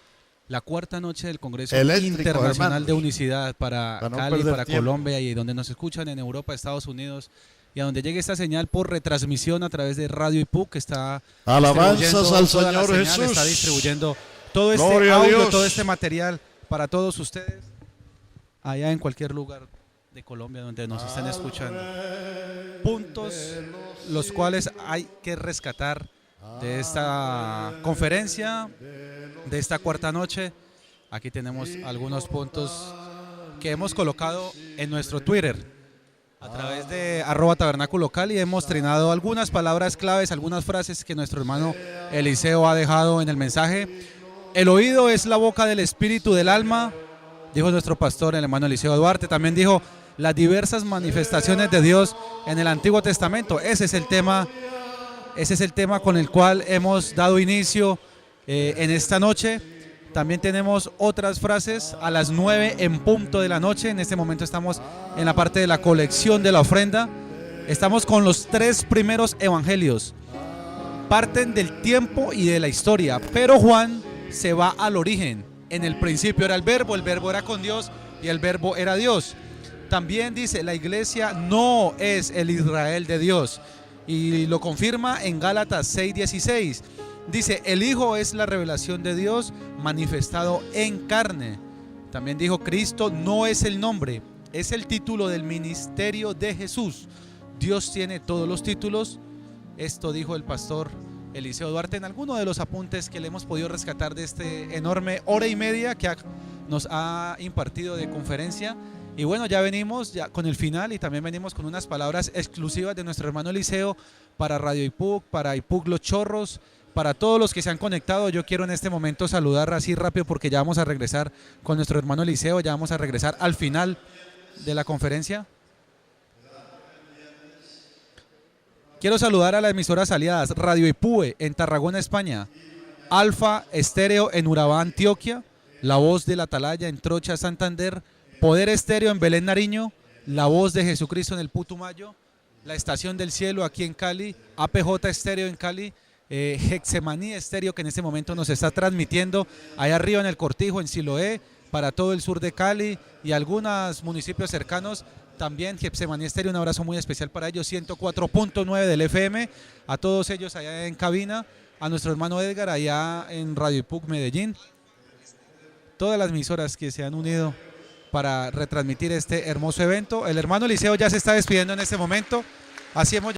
la cuarta noche del Congreso Eléctrico, Internacional hermanos, de Unicidad para no Cali, perder para tiempo. Colombia y donde nos escuchan en Europa, Estados Unidos y a donde llegue esta señal por retransmisión a través de Radio IPUC, que está Alabanzas al toda la Señor señal, Jesús. está distribuyendo todo este Gloria a audio, Dios. todo este material para todos ustedes allá en cualquier lugar de Colombia donde nos estén escuchando. Puntos los cuales hay que rescatar de esta conferencia, de esta cuarta noche. Aquí tenemos algunos puntos que hemos colocado en nuestro Twitter a través de @tabernáculo y hemos trinado algunas palabras claves, algunas frases que nuestro hermano Eliseo ha dejado en el mensaje. El oído es la boca del espíritu del alma, dijo nuestro pastor, el hermano Eliseo Duarte. También dijo las diversas manifestaciones de Dios en el Antiguo Testamento. Ese es el tema con el cual hemos dado inicio en esta noche. También tenemos otras frases a las 9 en punto de la noche. En este momento estamos en la parte de la colección de la ofrenda. Estamos con los 3 primeros evangelios. Parten del tiempo y de la historia, pero Juan se va al origen. En el principio era el verbo era con Dios y el verbo era Dios. También dice, la iglesia no es el Israel de Dios. y lo confirma en Gálatas 6:16. Dice, el Hijo es la revelación de Dios manifestado en carne. También dijo, Cristo no es el nombre, es el título del ministerio de Jesús. Dios tiene todos los títulos. Esto dijo el pastor Eliseo Duarte en alguno de los apuntes que le hemos podido rescatar de este enorme hora y media que nos ha impartido de conferencia. Y bueno, ya venimos ya con el final y también venimos con unas palabras exclusivas de nuestro hermano Eliseo para Radio IPUC, para IPUC Los Chorros, para todos los que se han conectado. Yo quiero en este momento saludar así rápido porque ya vamos a regresar con nuestro hermano Eliseo, ya vamos a regresar al final de la conferencia. Quiero saludar a las emisoras aliadas, Radio IPUE en Tarragona, España, Alfa Estéreo en Urabá, Antioquia, La Voz de la Atalaya en Trocha, Santander, Poder Estéreo en Belén, Nariño, La Voz de Jesucristo en el Putumayo, La Estación del Cielo aquí en Cali, APJ Estéreo en Cali, Hexemaní Estéreo que en este momento nos está transmitiendo allá arriba en el Cortijo, en Siloé, para todo el sur de Cali y algunos municipios cercanos. También Getsemaní Estéreo, un abrazo muy especial para ellos, 104.9 del FM, a todos ellos allá en cabina, a nuestro hermano Edgar allá en Radio IPUC Medellín, todas las emisoras que se han unido para retransmitir este hermoso evento. El hermano Eliseo ya se está despidiendo en este momento, así hemos